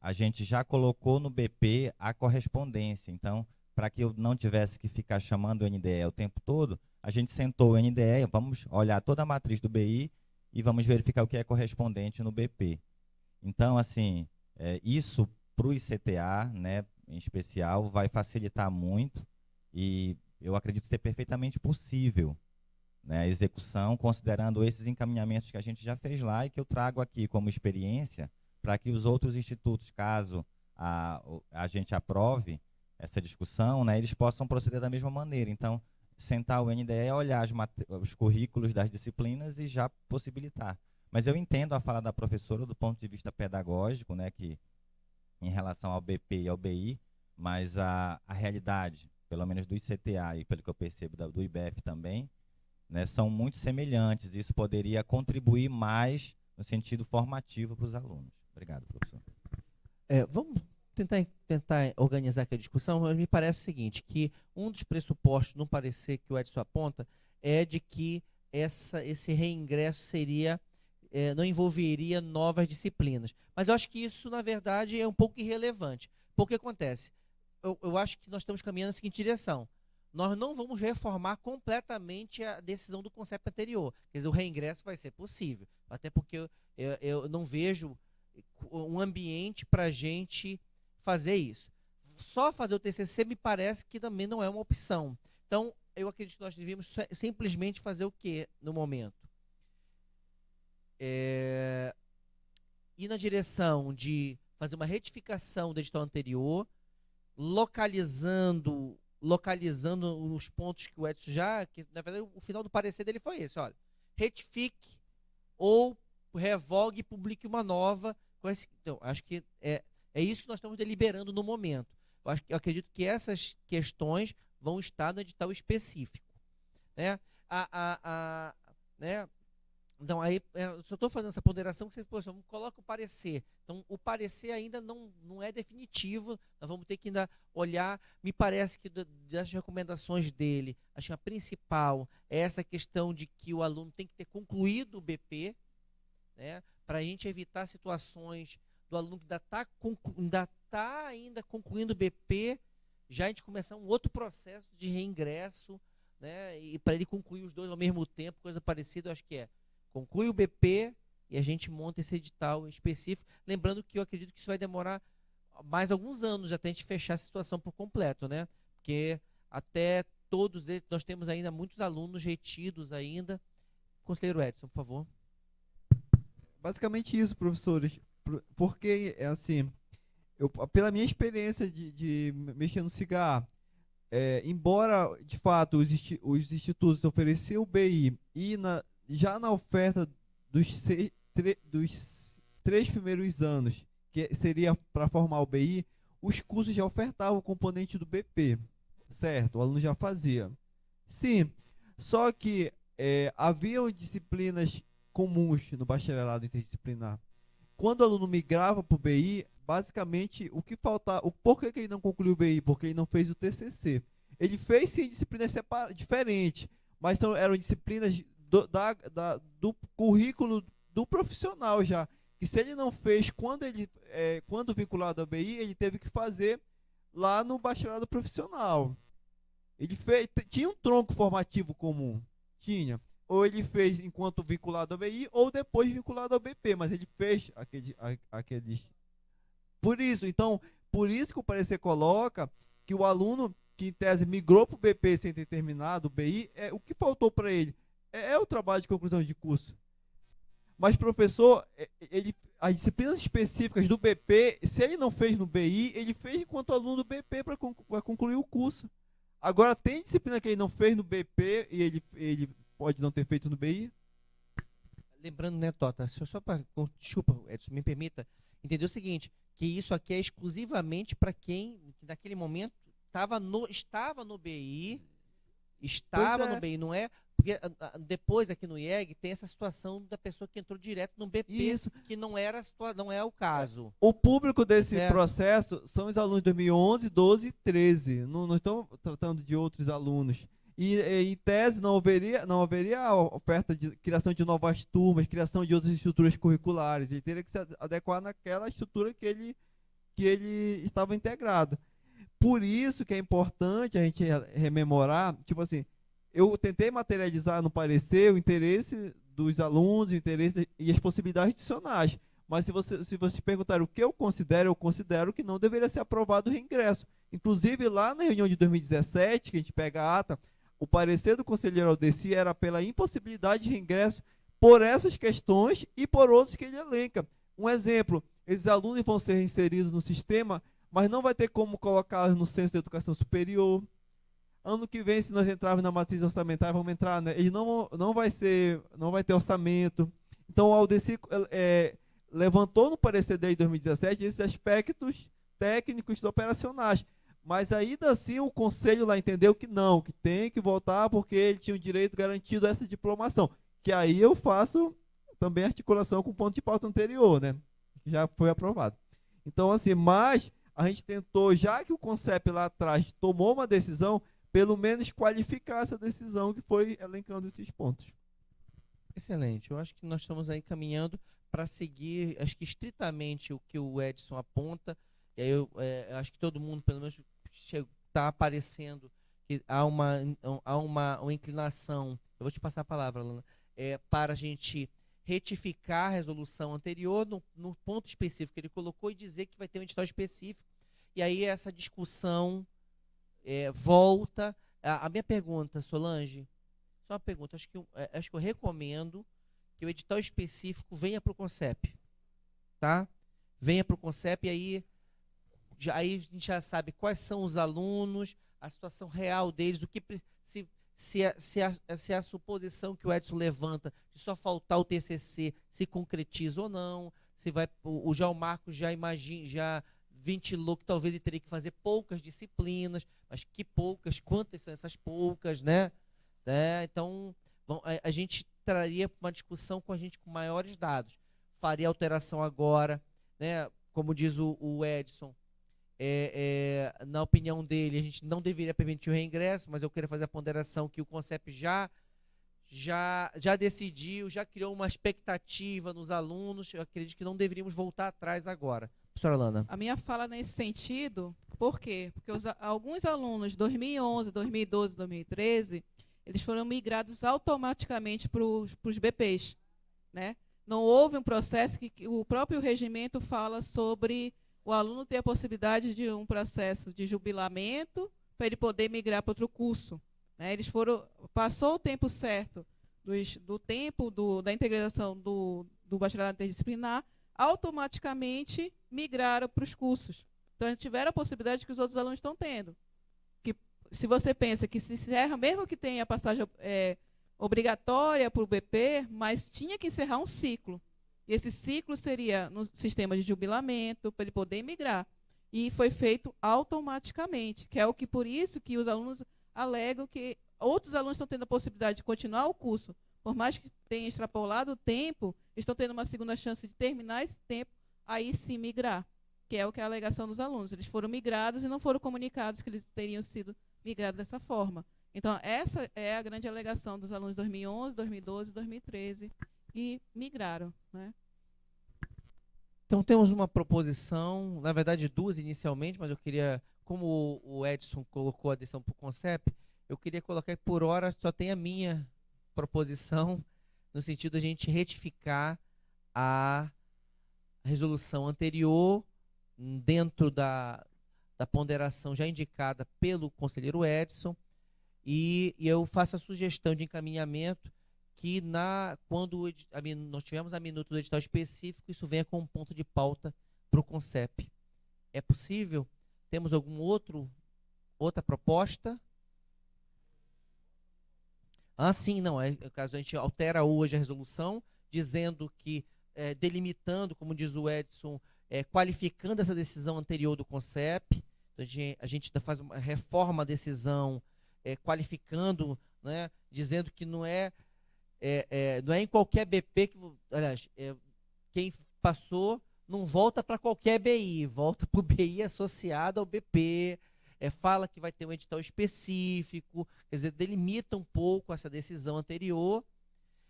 a gente já colocou no BP a correspondência. Então, para que eu não tivesse que ficar chamando o NDE o tempo todo, a gente sentou o NDE, vamos olhar toda a matriz do BI e vamos verificar o que é correspondente no BP. Então, assim, isso para o ICTA, né, em especial, vai facilitar muito e eu acredito ser perfeitamente possível, né, a execução, considerando esses encaminhamentos que a gente já fez lá e que eu trago aqui como experiência para que os outros institutos, caso a gente aprove essa discussão, né, eles possam proceder da mesma maneira. Então, sentar o NDE, olhar os currículos das disciplinas e já possibilitar. Mas eu entendo a fala da professora do ponto de vista pedagógico, né, que em relação ao BP e ao BI, mas a realidade, pelo menos do ICTA e pelo que eu percebo do IBF também, né, são muito semelhantes. Isso poderia contribuir mais no sentido formativo para os alunos. Obrigado, professor. Vamos tentar organizar aqui a discussão. Me parece o seguinte, que um dos pressupostos no parecer que o Edson aponta é de que esse reingresso seria, não envolveria novas disciplinas. Mas eu acho que isso, na verdade, é um pouco irrelevante. Porque acontece? Eu acho que nós estamos caminhando na seguinte direção. Nós não vamos reformar completamente a decisão do conceito anterior. Quer dizer, o reingresso vai ser possível. Até porque eu não vejo um ambiente para a gente fazer isso. Só fazer o TCC me parece que também não é uma opção. Então, eu acredito que nós devíamos simplesmente fazer o quê no momento? Ir na direção de fazer uma retificação do edital anterior, localizando os pontos que o Edson que na verdade o final do parecer dele foi esse, olha, retifique ou revogue e publique uma nova. Então, acho que é isso que nós estamos deliberando no momento. Eu acredito que essas questões vão estar no edital específico, né? Né? Então, aí, se eu estou fazendo essa ponderação, você coloca o parecer. Então, o parecer ainda não é definitivo, nós vamos ter que ainda olhar. Me parece que das recomendações dele, acho que a principal é essa questão de que o aluno tem que ter concluído o BP, né, para a gente evitar situações do aluno que ainda está ainda concluindo o BP, já a gente começar um outro processo de reingresso, né, e para ele concluir os dois ao mesmo tempo, coisa parecida, eu acho que conclui o BP e a gente monta esse edital específico. Lembrando que eu acredito que isso vai demorar mais alguns anos até a gente fechar a situação por completo, né? Porque até nós temos ainda muitos alunos retidos ainda. Conselheiro Edson, por favor. Basicamente isso, professores. Porque, assim, pela minha experiência de mexer no cigarro, embora, de fato, os institutos ofereciam o BI e já na oferta dos 3 primeiros anos, que seria para formar o BI, os cursos já ofertavam o componente do BP, certo? O aluno já fazia. Sim, só que haviam disciplinas comuns no bacharelado interdisciplinar. Quando o aluno migrava para o BI, basicamente, o que faltava, por que ele não concluiu o BI? Porque ele não fez o TCC. Ele fez, sim, disciplinas diferentes, mas eram disciplinas do currículo do profissional já, que se ele não fez quando vinculado ao BI, ele teve que fazer lá no bacharelado profissional. Ele tinha um tronco formativo comum, ou ele fez enquanto vinculado ao BI, ou depois vinculado ao BP, mas ele fez aqueles. Por isso que o parecer coloca que o aluno que em tese migrou para o BP sem ter terminado o BI, o que faltou para ele é o trabalho de conclusão de curso. Mas, professor, as disciplinas específicas do BP, se ele não fez no BI, ele fez enquanto aluno do BP para concluir o curso. Agora, tem disciplina que ele não fez no BP e ele pode não ter feito no BI? Lembrando, né, Tota, só para... Desculpa, Edson, me permita entender o seguinte, que isso aqui é exclusivamente para quem, naquele momento, estava no BI, no BI, não é... Porque depois aqui no IEG tem essa situação da pessoa que entrou direto no BP, isso, que não é o caso. O público desse processo são os alunos de 2011, 12 e 13. Não estamos tratando de outros alunos. E em tese não haveria a oferta de criação de novas turmas, criação de outras estruturas curriculares. Ele teria que se adequar naquela estrutura que ele estava integrado. Por isso que é importante a gente rememorar, tipo assim, eu tentei materializar no parecer o interesse dos alunos, o interesse e as possibilidades adicionais. Mas se você perguntar o que eu considero que não deveria ser aprovado o reingresso. Inclusive, lá na reunião de 2017, que a gente pega a ata, o parecer do conselheiro Aldeci era pela impossibilidade de reingresso por essas questões e por outros que ele elenca. Um exemplo, esses alunos vão ser inseridos no sistema, mas não vai ter como colocá-los no Censo de Educação Superior. Ano que vem, se nós entrarmos na matriz orçamentária, vamos entrar, né? Ele não vai ter orçamento. Então, o Aldeci levantou no parecer dele de 2017 esses aspectos técnicos e operacionais. Mas ainda assim o conselho lá entendeu que não, que tem que voltar porque ele tinha o direito garantido a essa diplomação. Que aí eu faço também articulação com o ponto de pauta anterior, né? Que já foi aprovado. Então, assim, mas a gente tentou, já que o CONCEP lá atrás tomou uma decisão, pelo menos qualificar essa decisão que foi elencando esses pontos. Excelente. Eu acho que nós estamos aí caminhando para seguir, acho que estritamente o que o Edson aponta. E aí eu acho que todo mundo, pelo menos, está aparecendo que há uma inclinação. Eu vou te passar a palavra, Lana, para a gente retificar a resolução anterior no ponto específico que ele colocou e dizer que vai ter um edital específico. E aí essa discussão volta. A minha pergunta, Solange, só uma pergunta, acho que eu recomendo que o edital específico venha para o CONCEP, tá? Venha para o CONCEP e aí a gente já sabe quais são os alunos, a situação real deles, o que se a suposição que o Edson levanta de só faltar o TCC se concretiza ou não, se vai o Marcos já ventilou que talvez ele teria que fazer poucas disciplinas, mas que poucas, quantas são essas poucas, né? Então, a gente traria uma discussão com maiores dados. Faria alteração agora, né? Como diz o Edson, na opinião dele, a gente não deveria permitir o reingresso, mas eu queria fazer a ponderação que o CONCEP já decidiu, já criou uma expectativa nos alunos. Eu acredito que não deveríamos voltar atrás agora. Professora Lana. A minha fala nesse sentido, por quê? Porque alguns alunos, 2011, 2012, 2013, eles foram migrados automaticamente para os BPs, né? Não houve um processo que o próprio regimento fala sobre o aluno ter a possibilidade de um processo de jubilamento para ele poder migrar para outro curso, né? Passou o tempo certo do tempo da integração do bacharelado interdisciplinar, automaticamente migraram para os cursos. Então, eles tiveram a possibilidade que os outros alunos estão tendo. Que, se você pensa que se encerra, mesmo que tenha a passagem obrigatória para o BP, mas tinha que encerrar um ciclo. E esse ciclo seria no sistema de jubilamento, para ele poder migrar. E foi feito automaticamente, que é por isso que os alunos alegam que outros alunos estão tendo a possibilidade de continuar o curso, por mais que tenha extrapolado o tempo, estão tendo uma segunda chance de terminar esse tempo, aí sim migrar, que é o que é a alegação dos alunos. Eles foram migrados e não foram comunicados que eles teriam sido migrados dessa forma. Então, essa é a grande alegação dos alunos de 2011, 2012 e 2013, que migraram, né? Então, temos uma proposição, na verdade, duas inicialmente, mas eu queria, como o Edson colocou a decisão para o CONCEP, eu queria colocar que, por hora, só tem a minha proposição, no sentido de a gente retificar a resolução anterior, dentro da ponderação já indicada pelo conselheiro Edson, e eu faço a sugestão de encaminhamento que quando nós tivermos a minuta do edital específico, isso venha com um ponto de pauta para o CONCEP. É possível? Temos outra proposta? Sim, não. Caso a gente altera hoje a resolução, dizendo que, delimitando, como diz o Edson, qualificando essa decisão anterior do CONCEP, então a gente faz uma reforma da decisão, qualificando, né, dizendo que não é em qualquer BP que, aliás, quem passou não volta para qualquer BI, volta para o BI associado ao BP, fala que vai ter um edital específico, quer dizer, delimita um pouco essa decisão anterior,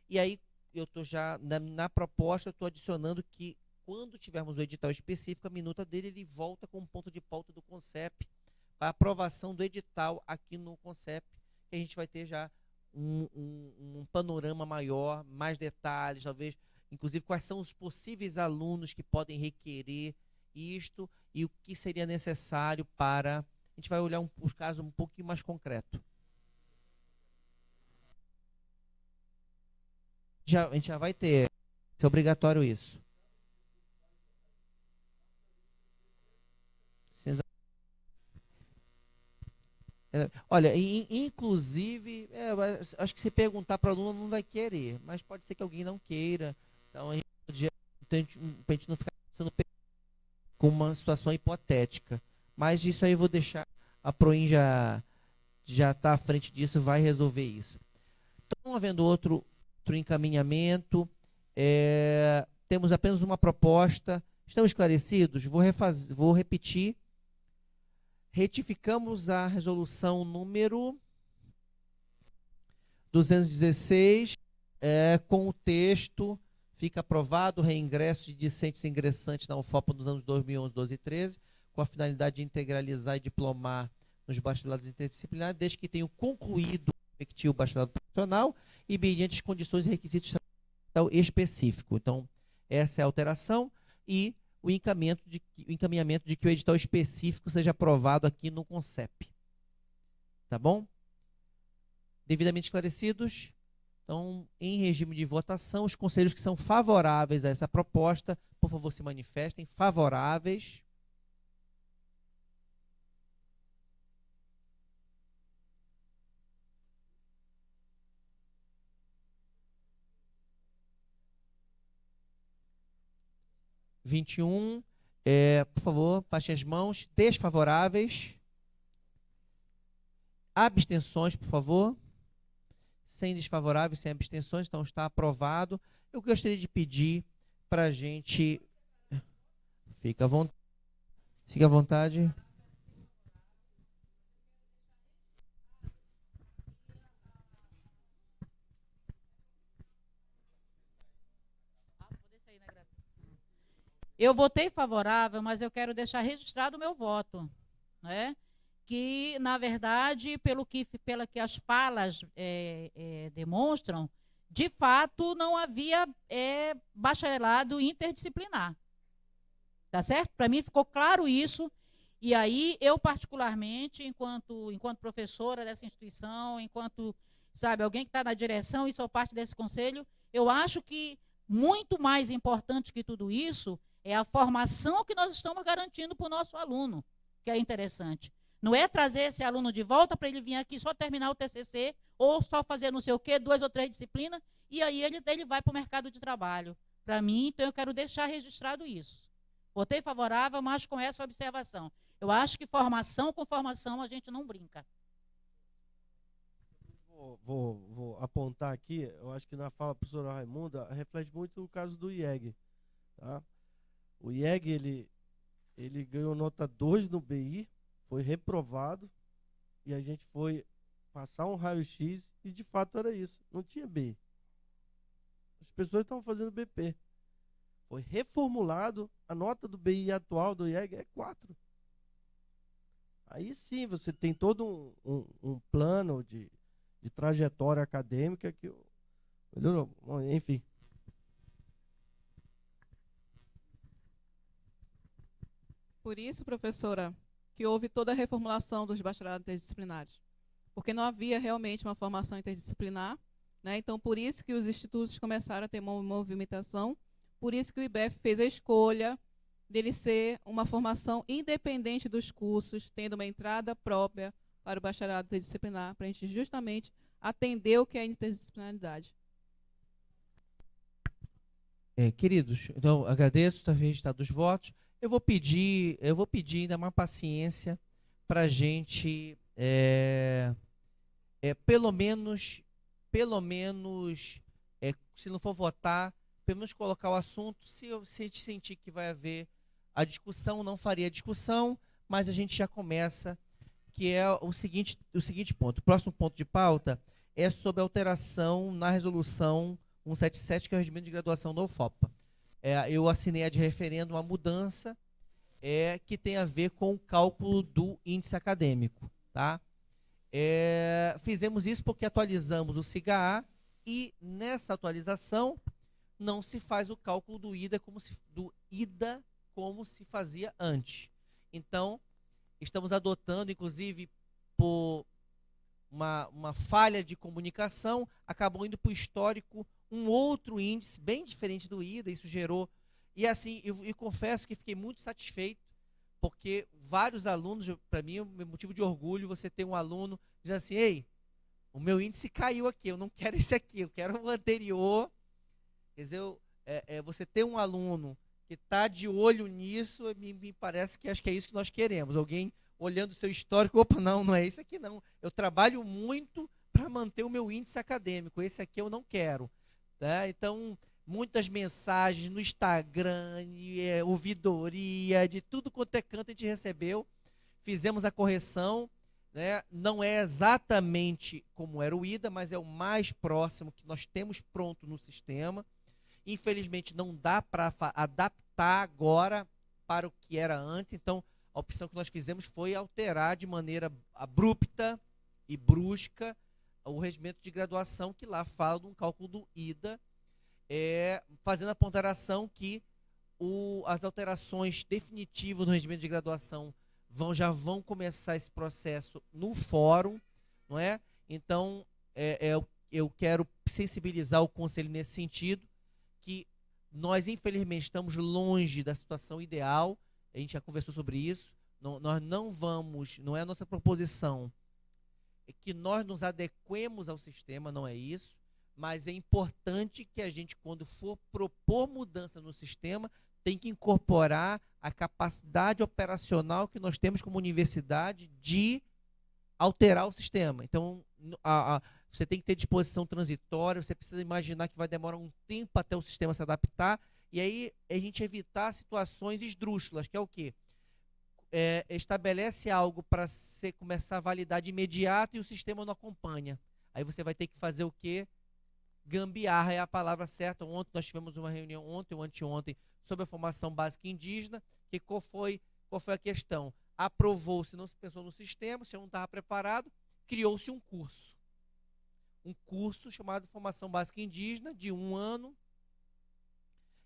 e aí eu estou já, na proposta, eu estou adicionando que quando tivermos o edital específico, a minuta dele, ele volta com um ponto de pauta do CONCEP, para aprovação do edital aqui no CONCEP, que a gente vai ter já um panorama maior, mais detalhes, talvez, inclusive quais são os possíveis alunos que podem requerer isto e o que seria necessário para... A gente vai olhar os casos um pouquinho mais concreto. A gente já vai ter, é obrigatório isso. Olha, inclusive, acho que se perguntar para o aluno não vai querer, mas pode ser que alguém não queira. Então, a gente não ficar com uma situação hipotética. Mas isso aí eu vou deixar a Proin já está à frente disso, vai resolver isso. Então, havendo outro encaminhamento, temos apenas uma proposta. Estamos esclarecidos? Vou repetir. Retificamos a resolução número 216, com o texto: fica aprovado o reingresso de discentes e ingressantes na UFOP nos anos 2011, 12 e 13, com a finalidade de integralizar e diplomar nos bacharelados interdisciplinares, desde que tenham concluído o respectivo bacharelado profissional e mediante as condições e requisitos específicos. Então, essa é a alteração e o encaminhamento de que o edital específico seja aprovado aqui no CONCEP. Tá bom? Devidamente esclarecidos? Então, em regime de votação, os conselhos que são favoráveis a essa proposta, por favor, se manifestem. Favoráveis. Por favor, baixem as mãos. Desfavoráveis. Abstenções, por favor. Sem desfavoráveis, sem abstenções, então está aprovado. Eu gostaria de pedir para a gente... Fica à vontade. Eu votei favorável, mas eu quero deixar registrado o meu voto, né? Que, na verdade, pela que as falas demonstram, de fato não havia bacharelado interdisciplinar. Tá certo? Para mim ficou claro isso, e aí eu particularmente, enquanto professora dessa instituição, enquanto, sabe, alguém que está na direção e sou parte desse conselho, eu acho que muito mais importante que tudo isso é a formação que nós estamos garantindo para o nosso aluno, que é interessante. Não é trazer esse aluno de volta para ele vir aqui só terminar o TCC ou só fazer não sei o quê, 2 ou 3 disciplinas, e aí ele vai para o mercado de trabalho. Para mim, então, eu quero deixar registrado isso. Votei favorável, mas com essa observação. Eu acho que formação com formação a gente não brinca. Vou apontar aqui, eu acho que na fala da professora Raimunda reflete muito o caso do IEG. Tá? O IEG, ele ganhou nota 2 no BI, foi reprovado, e a gente foi passar um raio-x, e de fato era isso, não tinha BI. As pessoas estavam fazendo BP. Foi reformulado, a nota do BI atual do IEG é 4. Aí sim, você tem todo um plano de trajetória acadêmica que melhorou. Bom, enfim. Por isso, professora, que houve toda a reformulação dos bacharelados interdisciplinares. Porque não havia realmente uma formação interdisciplinar, né? Então, por isso que os institutos começaram a ter uma movimentação, por isso que o IBEF fez a escolha dele ser uma formação independente dos cursos, tendo uma entrada própria para o bacharelado interdisciplinar, para a gente justamente atender o que é a interdisciplinaridade. Queridos, então agradeço, está registrado os votos. Eu vou pedir ainda mais paciência para a gente, pelo menos, se não for votar, pelo menos colocar o assunto. Se a gente sentir que vai haver a discussão, não faria a discussão, mas a gente já começa, que é o seguinte ponto. O próximo ponto de pauta é sobre a alteração na resolução 177, que é o regimento de graduação da UFOPA. Eu assinei a de referendo uma mudança que tem a ver com o cálculo do índice acadêmico. Tá? Fizemos isso porque atualizamos o SIGA-A e nessa atualização não se faz o cálculo do IDA como se fazia antes. Então, estamos adotando, inclusive, por uma falha de comunicação, acabou indo para o histórico um outro índice bem diferente do IDA, isso gerou... E assim, eu confesso que fiquei muito satisfeito, porque vários alunos, para mim, é um motivo de orgulho você ter um aluno dizendo assim, ei, o meu índice caiu aqui, eu não quero esse aqui, eu quero o anterior. Quer dizer, você ter um aluno que está de olho nisso, me parece que acho que é isso que nós queremos. Alguém olhando o seu histórico, opa, não é esse aqui não. Eu trabalho muito para manter o meu índice acadêmico, esse aqui eu não quero. Tá? Então, muitas mensagens no Instagram, ouvidoria, de tudo quanto é canto a gente recebeu. Fizemos a correção, né? Não é exatamente como era o IDA, mas é o mais próximo que nós temos pronto no sistema. Infelizmente, não dá para adaptar agora para o que era antes. Então, a opção que nós fizemos foi alterar de maneira abrupta e brusca o regimento de graduação, que lá fala de um cálculo do IDA, fazendo a ponderação que as alterações definitivas no regimento de graduação já vão começar esse processo no fórum, não é? Então, eu quero sensibilizar o conselho nesse sentido, que nós, infelizmente, estamos longe da situação ideal. A gente já conversou sobre isso. Nós não vamos, não é a nossa proposição que nós nos adequemos ao sistema, não é isso, mas é importante que a gente, quando for propor mudança no sistema, tem que incorporar a capacidade operacional que nós temos como universidade de alterar o sistema. Então, você tem que ter disposição transitória, você precisa imaginar que vai demorar um tempo até o sistema se adaptar, e aí a gente evitar situações esdrúxulas, que é o quê? Estabelece algo para você começar a validar de imediato e o sistema não acompanha. Aí você vai ter que fazer o quê? Gambiarra é a palavra certa. Ontem nós tivemos uma reunião, ontem ou anteontem, sobre a formação básica indígena, que qual foi a questão? Aprovou-se, não se pensou no sistema, se não estava preparado, criou-se um curso. Um curso chamado Formação Básica Indígena, de 1 ano,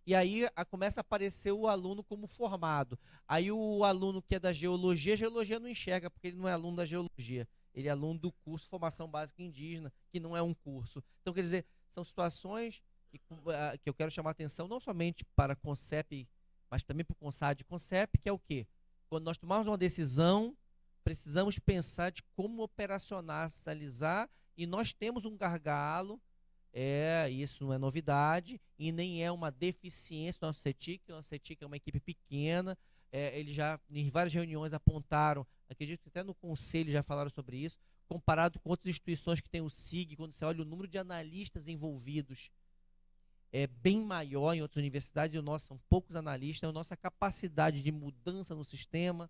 e aí começa a aparecer o aluno como formado. Aí o aluno que é da geologia, a geologia não enxerga, porque ele não é aluno da geologia. Ele é aluno do curso Formação Básica Indígena, que não é um curso. Então, quer dizer, são situações que eu quero chamar a atenção, não somente para a CONCEP, mas também para o CONSAD e CONCEP, que é o quê? Quando nós tomarmos uma decisão, precisamos pensar de como operacionalizar, e nós temos um gargalo. Isso não é novidade e nem é uma deficiência do nosso CETIC. O nosso CETIC é uma equipe pequena, eles já em várias reuniões apontaram, acredito que até no conselho já falaram sobre isso, comparado com outras instituições que têm o SIG, quando você olha o número de analistas envolvidos, é bem maior em outras universidades, e o nosso são poucos analistas, a nossa capacidade de mudança no sistema,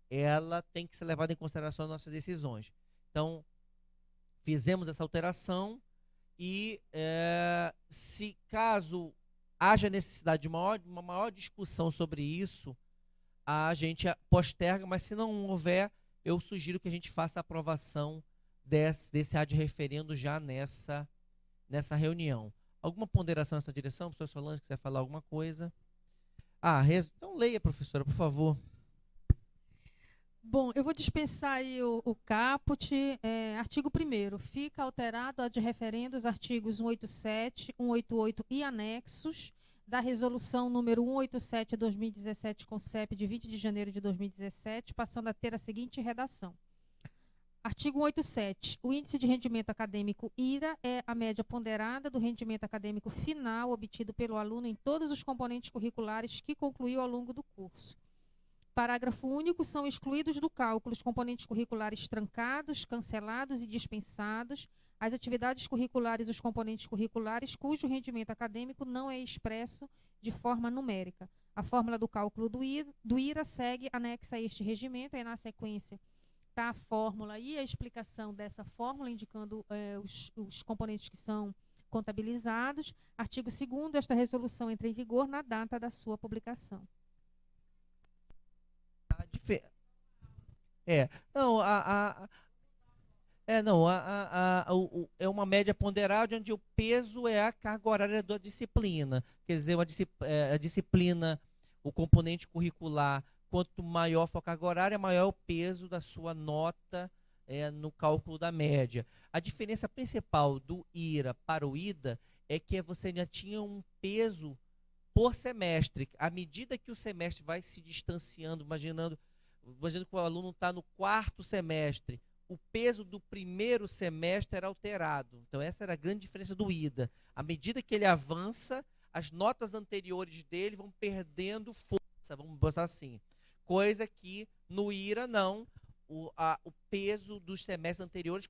ela tem que ser levada em consideração nas nossas decisões. Então, fizemos essa alteração, e se caso haja necessidade de uma maior discussão sobre isso, a gente posterga, mas se não houver, eu sugiro que a gente faça a aprovação desse ad referendo já nessa reunião. Alguma ponderação nessa direção? Professor Solange, quiser falar alguma coisa? Então leia, professora, por favor. Bom, eu vou dispensar aí o caput. Artigo 1º. Fica alterado a de referendo os artigos 187, 188 e anexos da resolução número 187/2017, CONCEP, de 20 de janeiro de 2017, passando a ter a seguinte redação. Artigo 187. O índice de rendimento acadêmico IRA é a média ponderada do rendimento acadêmico final obtido pelo aluno em todos os componentes curriculares que concluiu ao longo do curso. Parágrafo único. São excluídos do cálculo os componentes curriculares trancados, cancelados e dispensados, as atividades curriculares e os componentes curriculares cujo rendimento acadêmico não é expresso de forma numérica. A fórmula do cálculo do IRA segue anexa a este regimento. Aí, na sequência, está a fórmula e a explicação dessa fórmula, indicando os componentes que são contabilizados. Artigo 2º. Esta resolução entra em vigor na data da sua publicação. É uma média ponderada onde o peso é a carga horária da disciplina. Quer dizer, a disciplina, o componente curricular, quanto maior for a carga horária, maior é o peso da sua nota no cálculo da média. A diferença principal do IRA para o IDA é que você já tinha um peso por semestre. À medida que o semestre vai se distanciando, imaginando que o aluno está no 4º semestre, o peso do 1º semestre era alterado. Então, essa era a grande diferença do IDA. À medida que ele avança, as notas anteriores dele vão perdendo força, vamos botar assim. Coisa que No IRA, não. O peso dos semestres anteriores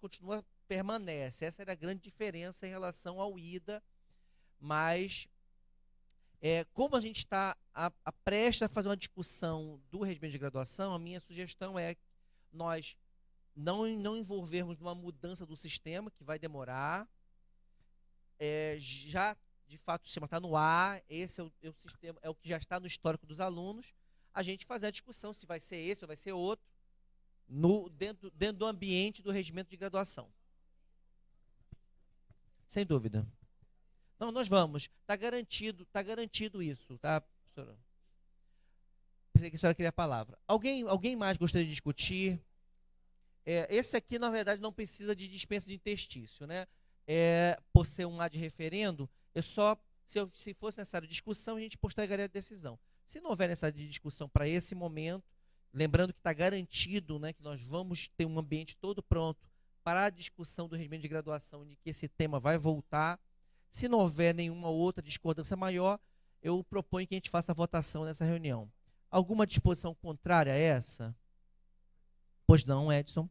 permanece. Essa era a grande diferença em relação ao IDA. Mas, como a gente está prestes a fazer uma discussão do regimento de graduação, a minha sugestão é nós não envolvermos numa mudança do sistema, que vai demorar. Já, de fato, o sistema está no ar, esse é o sistema, é o que já está no histórico dos alunos. A gente fazer a discussão se vai ser esse ou vai ser outro, dentro do ambiente do regimento de graduação. Sem dúvida. Não, nós vamos. Está garantido isso, tá, professora? Pensei que a senhora queria a palavra. Alguém mais gostaria de discutir? Esse aqui, na verdade, não precisa de dispensa de interstício, né? Por ser um ad referendo, se fosse necessário discussão, a gente postergaria a decisão. Se não houver necessidade de discussão para esse momento, lembrando que está garantido, né, que nós vamos ter um ambiente todo pronto para a discussão do regimento de graduação, de que esse tema vai voltar. Se não houver nenhuma outra discordância maior, eu proponho que a gente faça a votação nessa reunião. Alguma disposição contrária a essa? Pois não, Edson.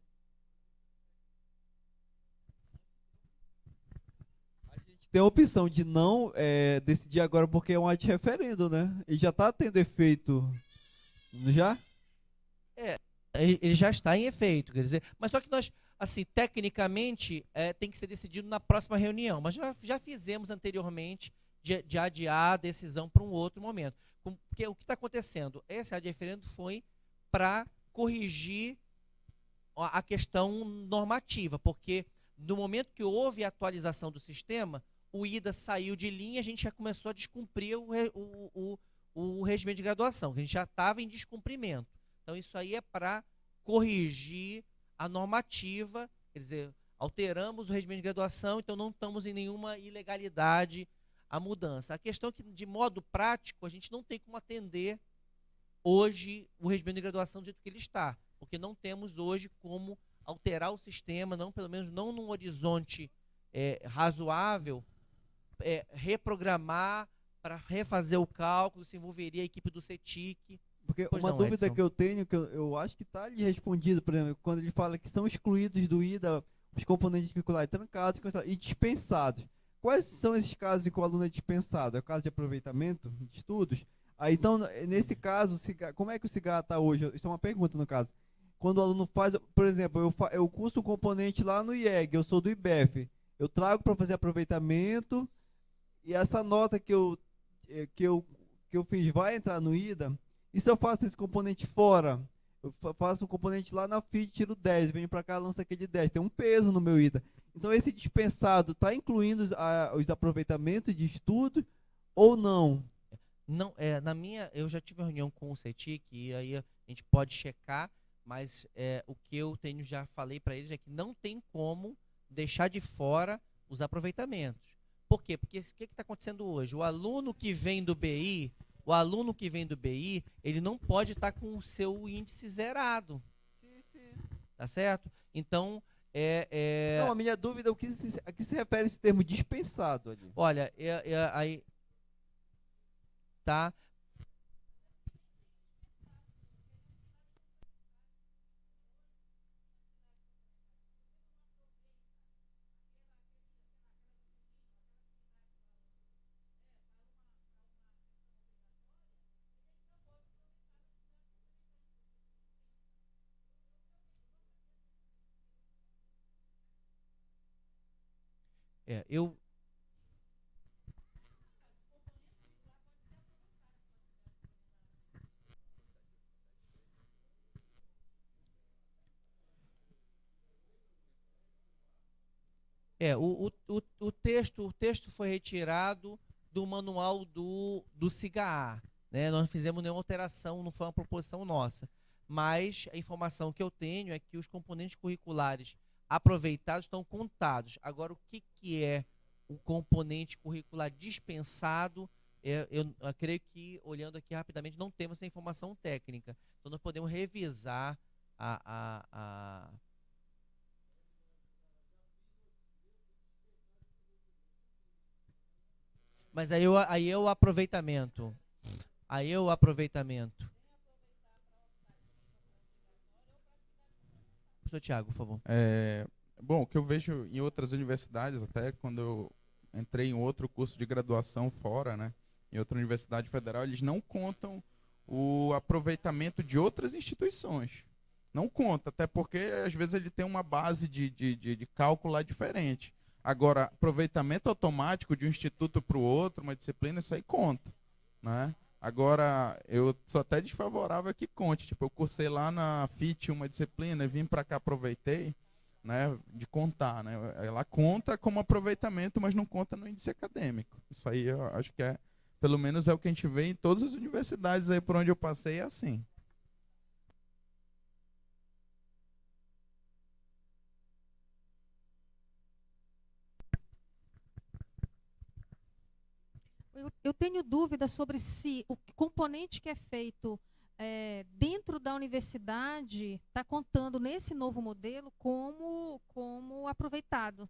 Tem a opção de não decidir agora porque é um ad referendo, né? E já está tendo efeito. Já? Ele já está em efeito, quer dizer, mas só que nós, assim, tecnicamente, tem que ser decidido na próxima reunião, mas já fizemos anteriormente de adiar a decisão para um outro momento. Porque o que está acontecendo? Esse ad referendo foi para corrigir a questão normativa, porque no momento que houve a atualização do sistema, o IDA saiu de linha, a gente já começou a descumprir o regimento de graduação, que a gente já estava em descumprimento. Então, isso aí é para corrigir a normativa, quer dizer, alteramos o regimento de graduação, então não estamos em nenhuma ilegalidade à mudança. A questão é que, de modo prático, a gente não tem como atender hoje o regimento de graduação do jeito que ele está, porque não temos hoje como alterar o sistema, pelo menos não num horizonte razoável, reprogramar para refazer o cálculo, se envolveria a equipe do CETIC. Porque uma dúvida que eu tenho, que eu acho que está ali respondido, por exemplo, quando ele fala que são excluídos do IDA os componentes curriculares trancados e dispensados. Quais são esses casos em que o aluno é dispensado? É o caso de aproveitamento de estudos? Então, nesse caso, como é que o CIGA está hoje? Isso é uma pergunta, no caso. Quando o aluno faz, por exemplo, eu curso um componente lá no IEG, eu sou do IBEF, eu trago para fazer aproveitamento, e essa nota que eu fiz vai entrar no IDA. E se eu faço esse componente fora, eu faço um componente lá na FIT, tiro 10, venho para cá, lanço aquele 10, tem um peso no meu IDA. Então, esse dispensado está incluindo os aproveitamentos de estudo ou não? Não, eu já tive uma reunião com o CETIC, e aí a gente pode checar, mas o que eu já falei para eles é que não tem como deixar de fora os aproveitamentos. Por quê? Porque o que está acontecendo hoje? O aluno que vem do BI, ele não pode estar com o seu índice zerado. Sim. Tá certo? Então, Não, a minha dúvida é a que se refere esse termo dispensado ali. Olha, aí... Tá? Eu... O texto foi retirado do manual do CIGA, né? Nós não fizemos nenhuma alteração, não foi uma proposição nossa. Mas a informação que eu tenho é que os componentes curriculares aproveitados estão contados. Agora, o que é o componente curricular dispensado? Eu creio que, olhando aqui rapidamente, não temos essa informação técnica. Então, nós podemos revisar Mas aí é o aproveitamento. Aí é o aproveitamento. Professor Tiago, por favor. Bom, o que eu vejo em outras universidades, até quando eu entrei em outro curso de graduação fora, né, em outra universidade federal, eles não contam o aproveitamento de outras instituições. Não conta, até porque às vezes ele tem uma base de cálculo lá diferente. Agora, aproveitamento automático de um instituto para o outro, uma disciplina, isso aí conta, né? Agora, eu sou até desfavorável que conte. Tipo, eu cursei lá na FIT uma disciplina, vim para cá, aproveitei, né, de contar, né? Ela conta como aproveitamento, mas não conta no índice acadêmico. Isso aí eu acho que pelo menos é o que a gente vê em todas as universidades aí por onde eu passei, é assim. Eu tenho dúvida sobre se o componente que é feito dentro da universidade está contando nesse novo modelo como aproveitado.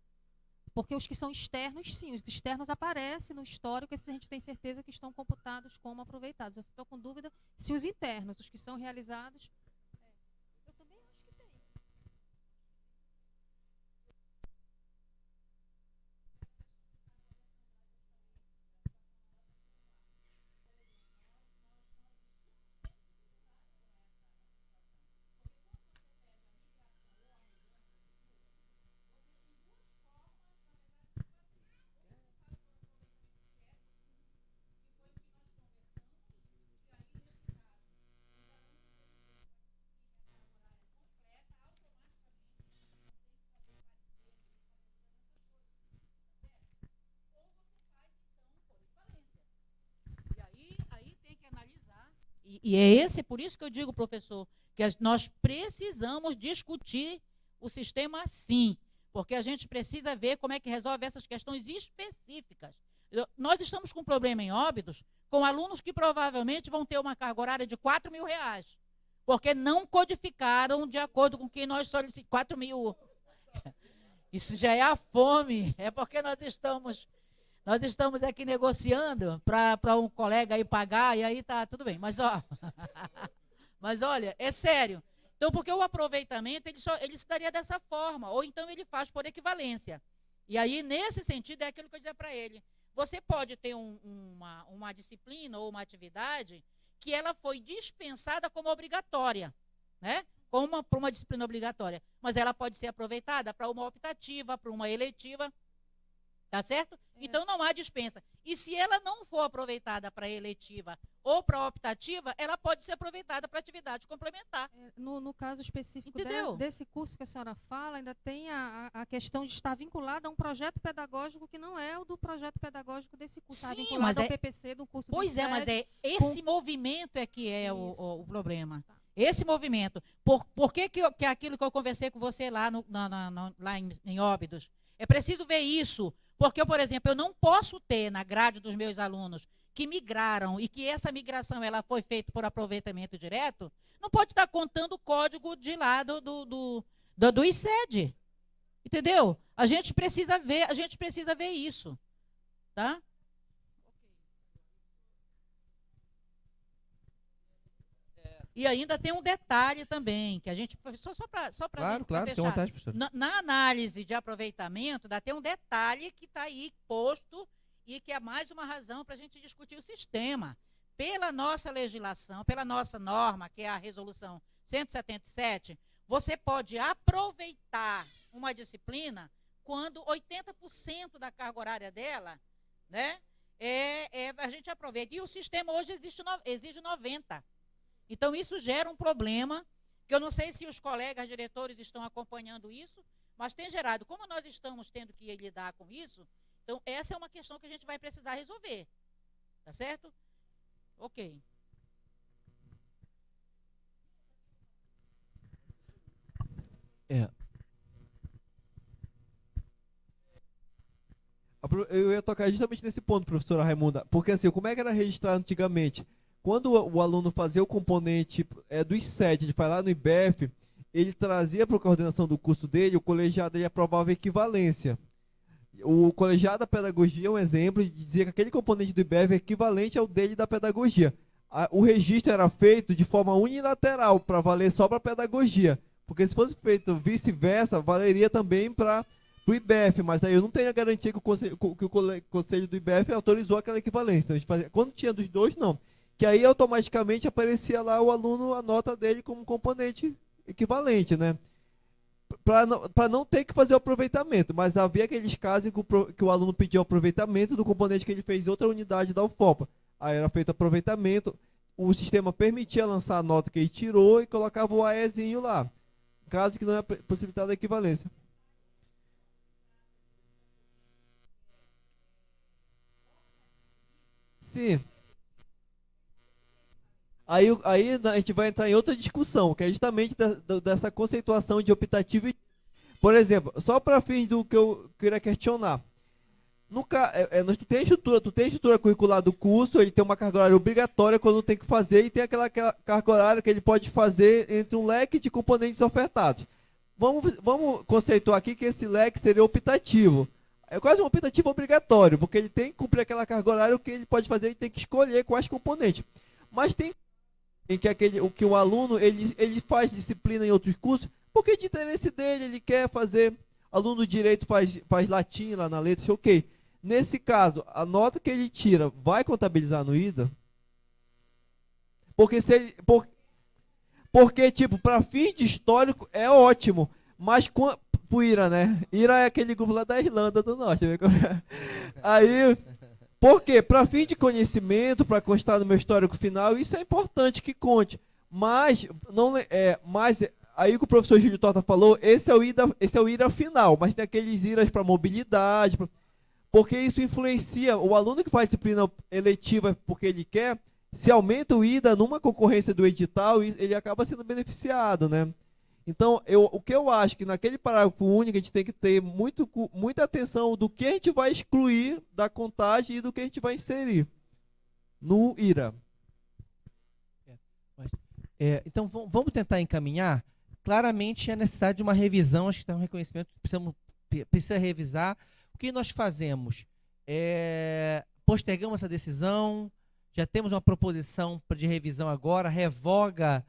Porque os que são externos, sim, os externos aparecem no histórico, esses a gente tem certeza que estão computados como aproveitados. Eu estou com dúvida se os internos, os que são realizados... Eu também acho que tem. Aí tem que analisar. E é esse, por isso que eu digo, professor, que nós precisamos discutir o sistema sim, porque a gente precisa ver como é que resolve essas questões específicas. Nós estamos com um problema em Óbidos, com alunos que provavelmente vão ter uma carga horária de R$4.000, porque não codificaram de acordo com o que nós solicitamos. 4 mil. Isso já é a fome, é porque nós estamos aqui negociando para um colega aí pagar, e aí tá tudo bem. Mas, mas olha, é sério. Então, porque o aproveitamento, ele se daria dessa forma, ou então ele faz por equivalência. E aí, nesse sentido, é aquilo que eu dizia para ele. Você pode ter uma disciplina ou uma atividade que ela foi dispensada como obrigatória, né? Para uma disciplina obrigatória. Mas ela pode ser aproveitada para uma optativa, para uma eletiva. Tá certo? Então não há dispensa. E se ela não for aproveitada para eletiva ou para optativa, ela pode ser aproveitada para atividade complementar. No caso específico desse curso que a senhora fala, ainda tem a questão de estar vinculada a um projeto pedagógico que não é o do projeto pedagógico desse curso. Está vinculado ao PPC do curso do Pois é, mas esse movimento é que é o problema. Tá. Esse movimento. Por que aquilo que eu conversei com você lá, lá em Óbidos? É preciso ver isso. Porque, por exemplo, eu não posso ter na grade dos meus alunos que migraram e que essa migração ela foi feita por aproveitamento direto, não pode estar contando o código de lá do ICED. Entendeu? A gente precisa ver isso. Tá? E ainda tem um detalhe também, que a gente, professor, só para claro, fechar. Fique à vontade, professor. Na análise de aproveitamento, ainda tem um detalhe que está aí posto e que é mais uma razão para a gente discutir o sistema. Pela nossa legislação, pela nossa norma, que é a resolução 177, você pode aproveitar uma disciplina quando 80% da carga horária dela, né, a gente aproveita. E o sistema hoje exige 90%. Então, isso gera um problema, que eu não sei se os colegas diretores estão acompanhando isso, mas tem gerado. Como nós estamos tendo que lidar com isso, então essa é uma questão que a gente vai precisar resolver. Tá certo? Ok. Eu ia tocar justamente nesse ponto, professora Raimunda, porque assim, como é que era registrado antigamente? Quando o aluno fazia o componente do ICED, de falar no IBF, ele trazia para a coordenação do curso dele, o colegiado ele aprovava a equivalência. O colegiado da pedagogia é um exemplo de dizer que aquele componente do IBF é equivalente ao dele da pedagogia. O registro era feito de forma unilateral, para valer só para a pedagogia. Porque se fosse feito vice-versa, valeria também para o IBF, mas aí eu não tenho a garantia que o conselho do IBF autorizou aquela equivalência. Então, a gente fazia, quando tinha dos dois, não. Que aí automaticamente aparecia lá o aluno, a nota dele como componente equivalente, né? Para não ter que fazer o aproveitamento, mas havia aqueles casos que o aluno pediu aproveitamento do componente que ele fez em outra unidade da UFOPA. Aí era feito aproveitamento, o sistema permitia lançar a nota que ele tirou e colocava o AEzinho lá, caso que não é possibilitada a equivalência. Sim. Aí a gente vai entrar em outra discussão, que é justamente dessa conceituação de optativo. Por exemplo, só para fins do que eu queria questionar. Tu tem a estrutura curricular do curso, ele tem uma carga horária obrigatória quando tem que fazer, e tem aquela carga horária que ele pode fazer entre um leque de componentes ofertados. Vamos conceituar aqui que esse leque seria optativo. É quase um optativo obrigatório, porque ele tem que cumprir aquela carga horária, o que ele pode fazer, ele tem que escolher quais componentes. Mas tem em que o aluno ele faz disciplina em outros cursos, porque de interesse dele, ele quer fazer, aluno do direito faz latim lá na letra, ok. Nesse caso, a nota que ele tira vai contabilizar no IDA? Porque tipo, para fim de histórico é ótimo, mas pro IRA, né? IRA é aquele grupo lá da Irlanda do Norte. Aí, por quê? Para fim de conhecimento, para constar no meu histórico final, isso é importante que conte. Mas aí o que o professor Júlio Torta falou, esse é o IRA final, mas tem aqueles IRAs para mobilidade, porque isso influencia o aluno que faz disciplina eletiva porque ele quer, se aumenta o IDA numa concorrência do edital, ele acaba sendo beneficiado, né? Então, o que eu acho que naquele parágrafo único a gente tem que ter muita atenção do que a gente vai excluir da contagem e do que a gente vai inserir no IRA. Então, vamos tentar encaminhar. Claramente é necessário de uma revisão, acho que tem um reconhecimento, precisa revisar. O que nós fazemos? Postergamos essa decisão, já temos uma proposição de revisão agora, revoga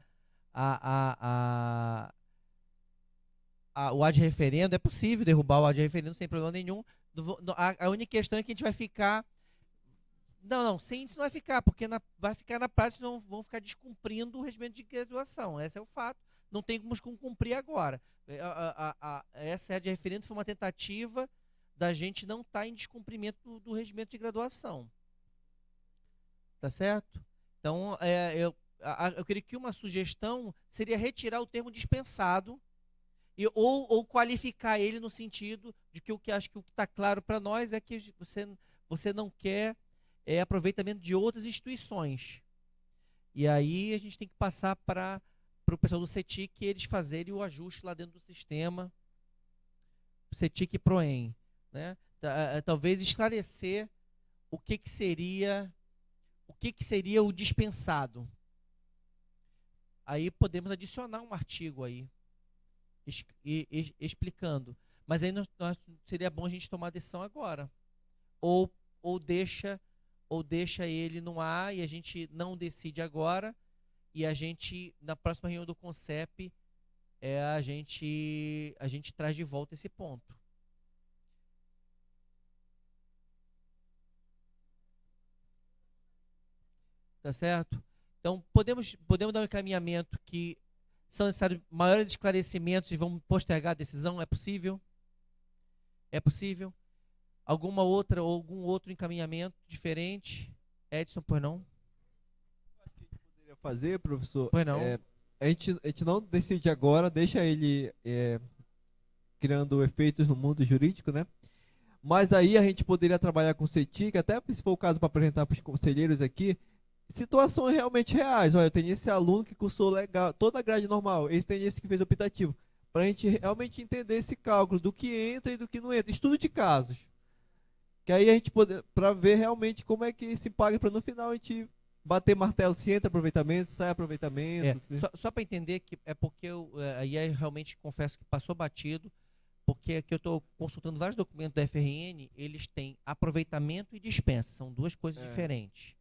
o ad referendo. É possível derrubar o ad referendo sem problema nenhum. A única questão é que a gente vai ficar... Não, sem isso não vai ficar, porque vai ficar na prática, não vão ficar descumprindo o regimento de graduação. Esse é o fato. Não tem como cumprir agora. Essa ad referendo foi uma tentativa da gente não estar em descumprimento do regimento de graduação. Tá certo? Então, eu queria que uma sugestão seria retirar o termo dispensado ou qualificar ele no sentido de que acho que o que está claro para nós é que você não quer aproveitamento de outras instituições. E aí a gente tem que passar para o pessoal do CETIC eles fazerem o ajuste lá dentro do sistema, CETIC e PROEM. Né? Talvez esclarecer o que seria o dispensado. Aí podemos adicionar um artigo aí explicando, mas aí seria bom a gente tomar a decisão agora, ou deixa ele no ar e a gente não decide agora, e a gente na próxima reunião do CONCEP a gente traz de volta esse ponto. Tá certo? Então, podemos dar um encaminhamento que são necessários maiores esclarecimentos e vamos postergar a decisão? É possível? É possível? Algum outro encaminhamento diferente? Edson, pois não? Acho que a gente poderia fazer, professor. Pois não? A gente não decide agora, deixa ele criando efeitos no mundo jurídico, né? Mas aí a gente poderia trabalhar com o CETIC, até se for o caso para apresentar para os conselheiros aqui, situações realmente reais. Olha, eu tenho esse aluno que cursou legal, toda a grade normal, tem esse que fez optativo, para a gente realmente entender esse cálculo do que entra e do que não entra, estudo de casos, que aí a gente para ver realmente como é que se paga, para no final a gente bater martelo se entra aproveitamento, sai aproveitamento. Só para entender que é porque aí eu realmente confesso que passou batido, porque aqui eu estou consultando vários documentos da FRN, eles têm aproveitamento e dispensa, são duas coisas diferentes.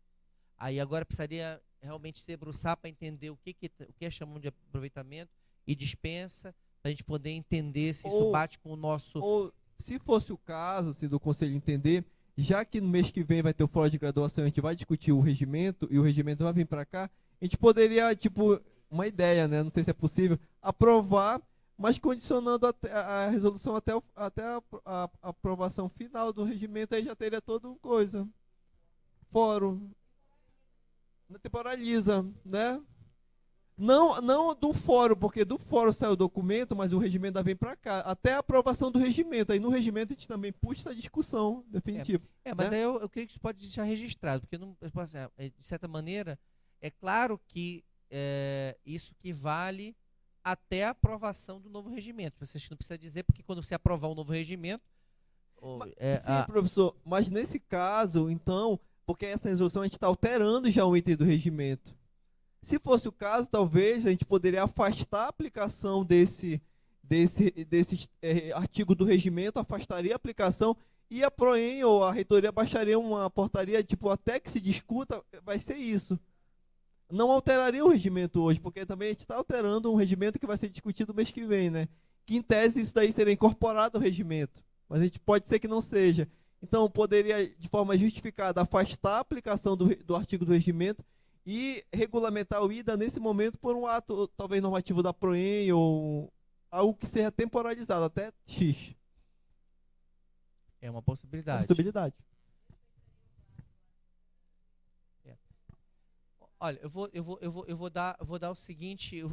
Aí agora precisaria realmente se debruçar para entender o que chamam de aproveitamento e dispensa, para a gente poder entender se isso Ou- bate com o nosso... Ou, se fosse o caso, assim, do conselho entender, já que no mês que vem vai ter o fórum de graduação, a gente vai discutir o regimento, e o regimento vai vir para cá, a gente poderia, tipo, uma ideia, né? Não sei se é possível, aprovar, mas condicionando a resolução até a aprovação final do regimento, aí já teria toda uma coisa. Fórum. Temporaliza, né? Não do fórum, porque do fórum sai o documento, mas o regimento vem para cá. Até a aprovação do regimento. Aí no regimento a gente também puxa essa discussão definitiva. mas né? aí eu creio que isso pode deixar registrado, porque, não, assim, de certa maneira, é claro que isso que vale até a aprovação do novo regimento. Você não precisa dizer, porque quando você aprovar um novo regimento... Sim, professor, mas nesse caso, então, porque essa resolução a gente está alterando já o item do regimento. Se fosse o caso, talvez a gente poderia afastar a aplicação desse artigo do regimento, afastaria a aplicação e a PROEM ou a reitoria baixaria uma portaria, tipo, até que se discuta, vai ser isso. Não alteraria o regimento hoje, porque também a gente está alterando um regimento que vai ser discutido mês que vem, né? Que em tese isso daí seria incorporado ao regimento, mas a gente pode ser que não seja. Então, poderia, de forma justificada, afastar a aplicação do artigo do regimento e regulamentar o IDA nesse momento por um ato, talvez normativo da PROEM ou algo que seja temporalizado, até X. É uma possibilidade. Possibilidade. Olha, eu vou dar o seguinte, eu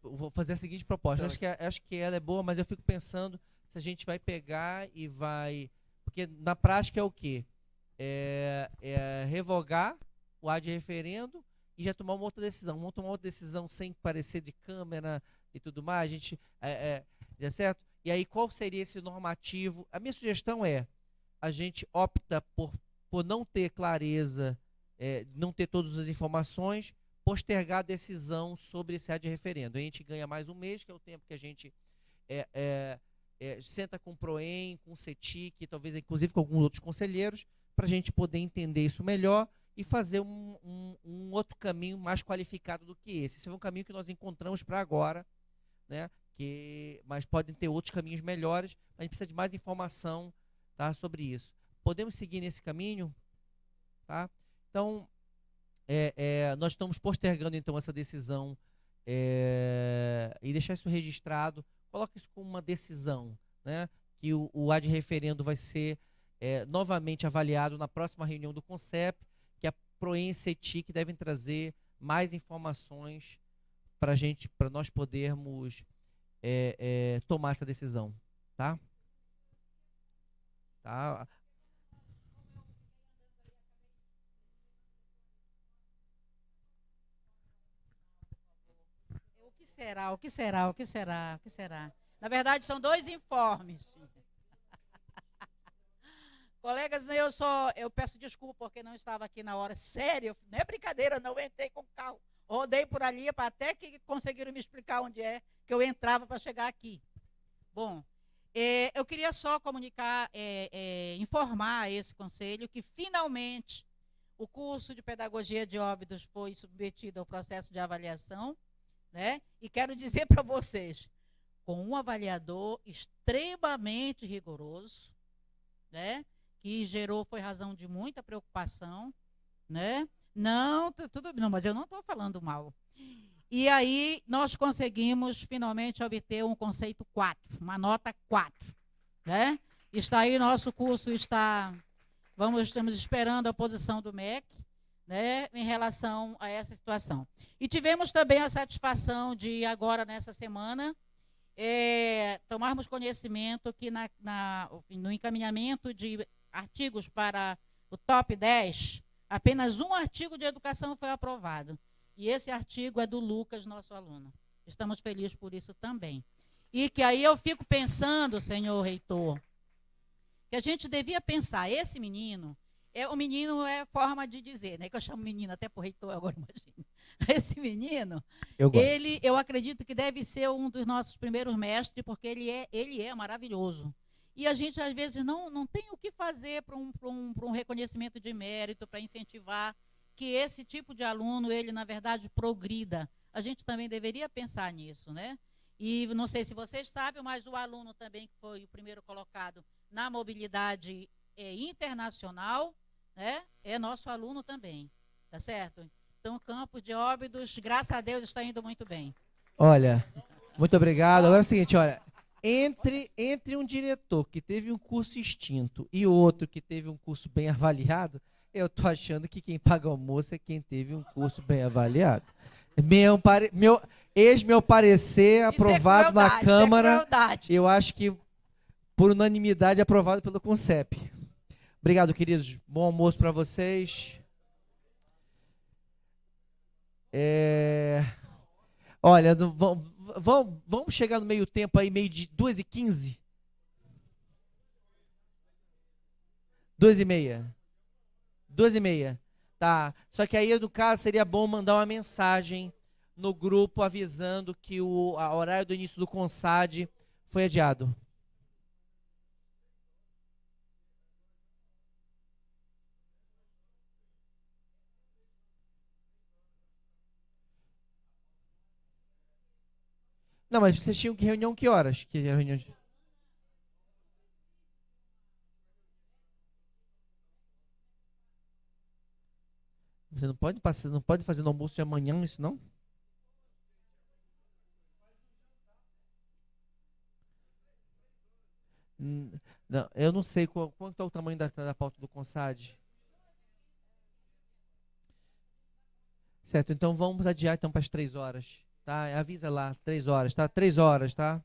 vou fazer a seguinte proposta. Acho que ela é boa, mas eu fico pensando se a gente vai pegar e vai... Porque na prática é o quê? É revogar o ad referendo e já tomar uma outra decisão. Vamos tomar outra decisão sem parecer de câmera e tudo mais. A gente, é certo? E aí qual seria esse normativo? A minha sugestão é, a gente opta por não ter clareza, não ter todas as informações, postergar a decisão sobre esse ad referendo. A gente ganha mais um mês, que é o tempo que a gente senta com o PROEM, com o CETIC, talvez inclusive com alguns outros conselheiros, para a gente poder entender isso melhor e fazer um outro caminho mais qualificado do que esse. Esse é um caminho que nós encontramos para agora, né? Mas podem ter outros caminhos melhores, a gente precisa de mais informação, tá, sobre isso. Podemos seguir nesse caminho? Tá? Então, nós estamos postergando então essa decisão e deixar isso registrado. Coloque isso como uma decisão, né? Que o ad referendo vai ser novamente avaliado na próxima reunião do CONCEP, que a PROEM e CETIC devem trazer mais informações para nós podermos tomar essa decisão, tá? Tá? O que será? O que será? O que será? O que será? Na verdade, são dois informes. Colegas, eu peço desculpa porque não estava aqui na hora. Sério, não é brincadeira, não entrei com o carro. Rodei por ali até que conseguiram me explicar onde é que eu entrava para chegar aqui. Bom, eu queria só comunicar, informar a esse conselho que finalmente o curso de Pedagogia de Óbidos foi submetido ao processo de avaliação, né? E quero dizer para vocês, com um avaliador extremamente rigoroso, né? Que foi razão de muita preocupação, né? Não, mas eu não estou falando mal. E aí nós conseguimos finalmente obter um conceito 4, uma nota 4, né? Está aí nosso curso, estamos esperando a posição do MEC, né, em relação a essa situação. E tivemos também a satisfação de agora nessa semana tomarmos conhecimento que no encaminhamento de artigos para o top 10, apenas um artigo de educação foi aprovado. E esse artigo é do Lucas, nosso aluno. Estamos felizes por isso também. E que aí eu fico pensando, senhor reitor, que a gente devia pensar, esse menino, o menino é forma de dizer, né? Que eu chamo menino até por reitor agora, imagina. Esse menino, eu acredito que deve ser um dos nossos primeiros mestres, porque ele é maravilhoso. E a gente, às vezes, não tem o que fazer para um reconhecimento de mérito, para incentivar que esse tipo de aluno, ele, na verdade, progrida. A gente também deveria pensar nisso, né? E não sei se vocês sabem, mas o aluno também, que foi o primeiro colocado na mobilidade internacional, né, é nosso aluno também, tá certo? Então, o Campos de Óbidos, graças a Deus, está indo muito bem. Olha, muito obrigado. Agora é o seguinte, olha, entre um diretor que teve um curso extinto e outro que teve um curso bem avaliado, eu tô achando que quem paga almoço é quem teve um curso bem avaliado. Meu parecer aprovado na Câmara, eu acho que por unanimidade aprovado pelo CONCEP. Obrigado, queridos. Bom almoço para vocês. Olha, vamos chegar no meio tempo aí, meio de 2h15? 2h30. 2h30. Tá. Só que aí, no caso, seria bom mandar uma mensagem no grupo avisando que o horário do início do CONSAD foi adiado. Não, mas vocês tinham que reunião que horas? Que era a reunião de... Você não pode passar, não pode fazer no almoço de amanhã isso não? Não, eu não sei quanto é o tamanho da pauta do CONSAD. Certo, então vamos adiar então para as 3 horas, tá? Avisa lá, 3 horas, tá? 3 horas, tá?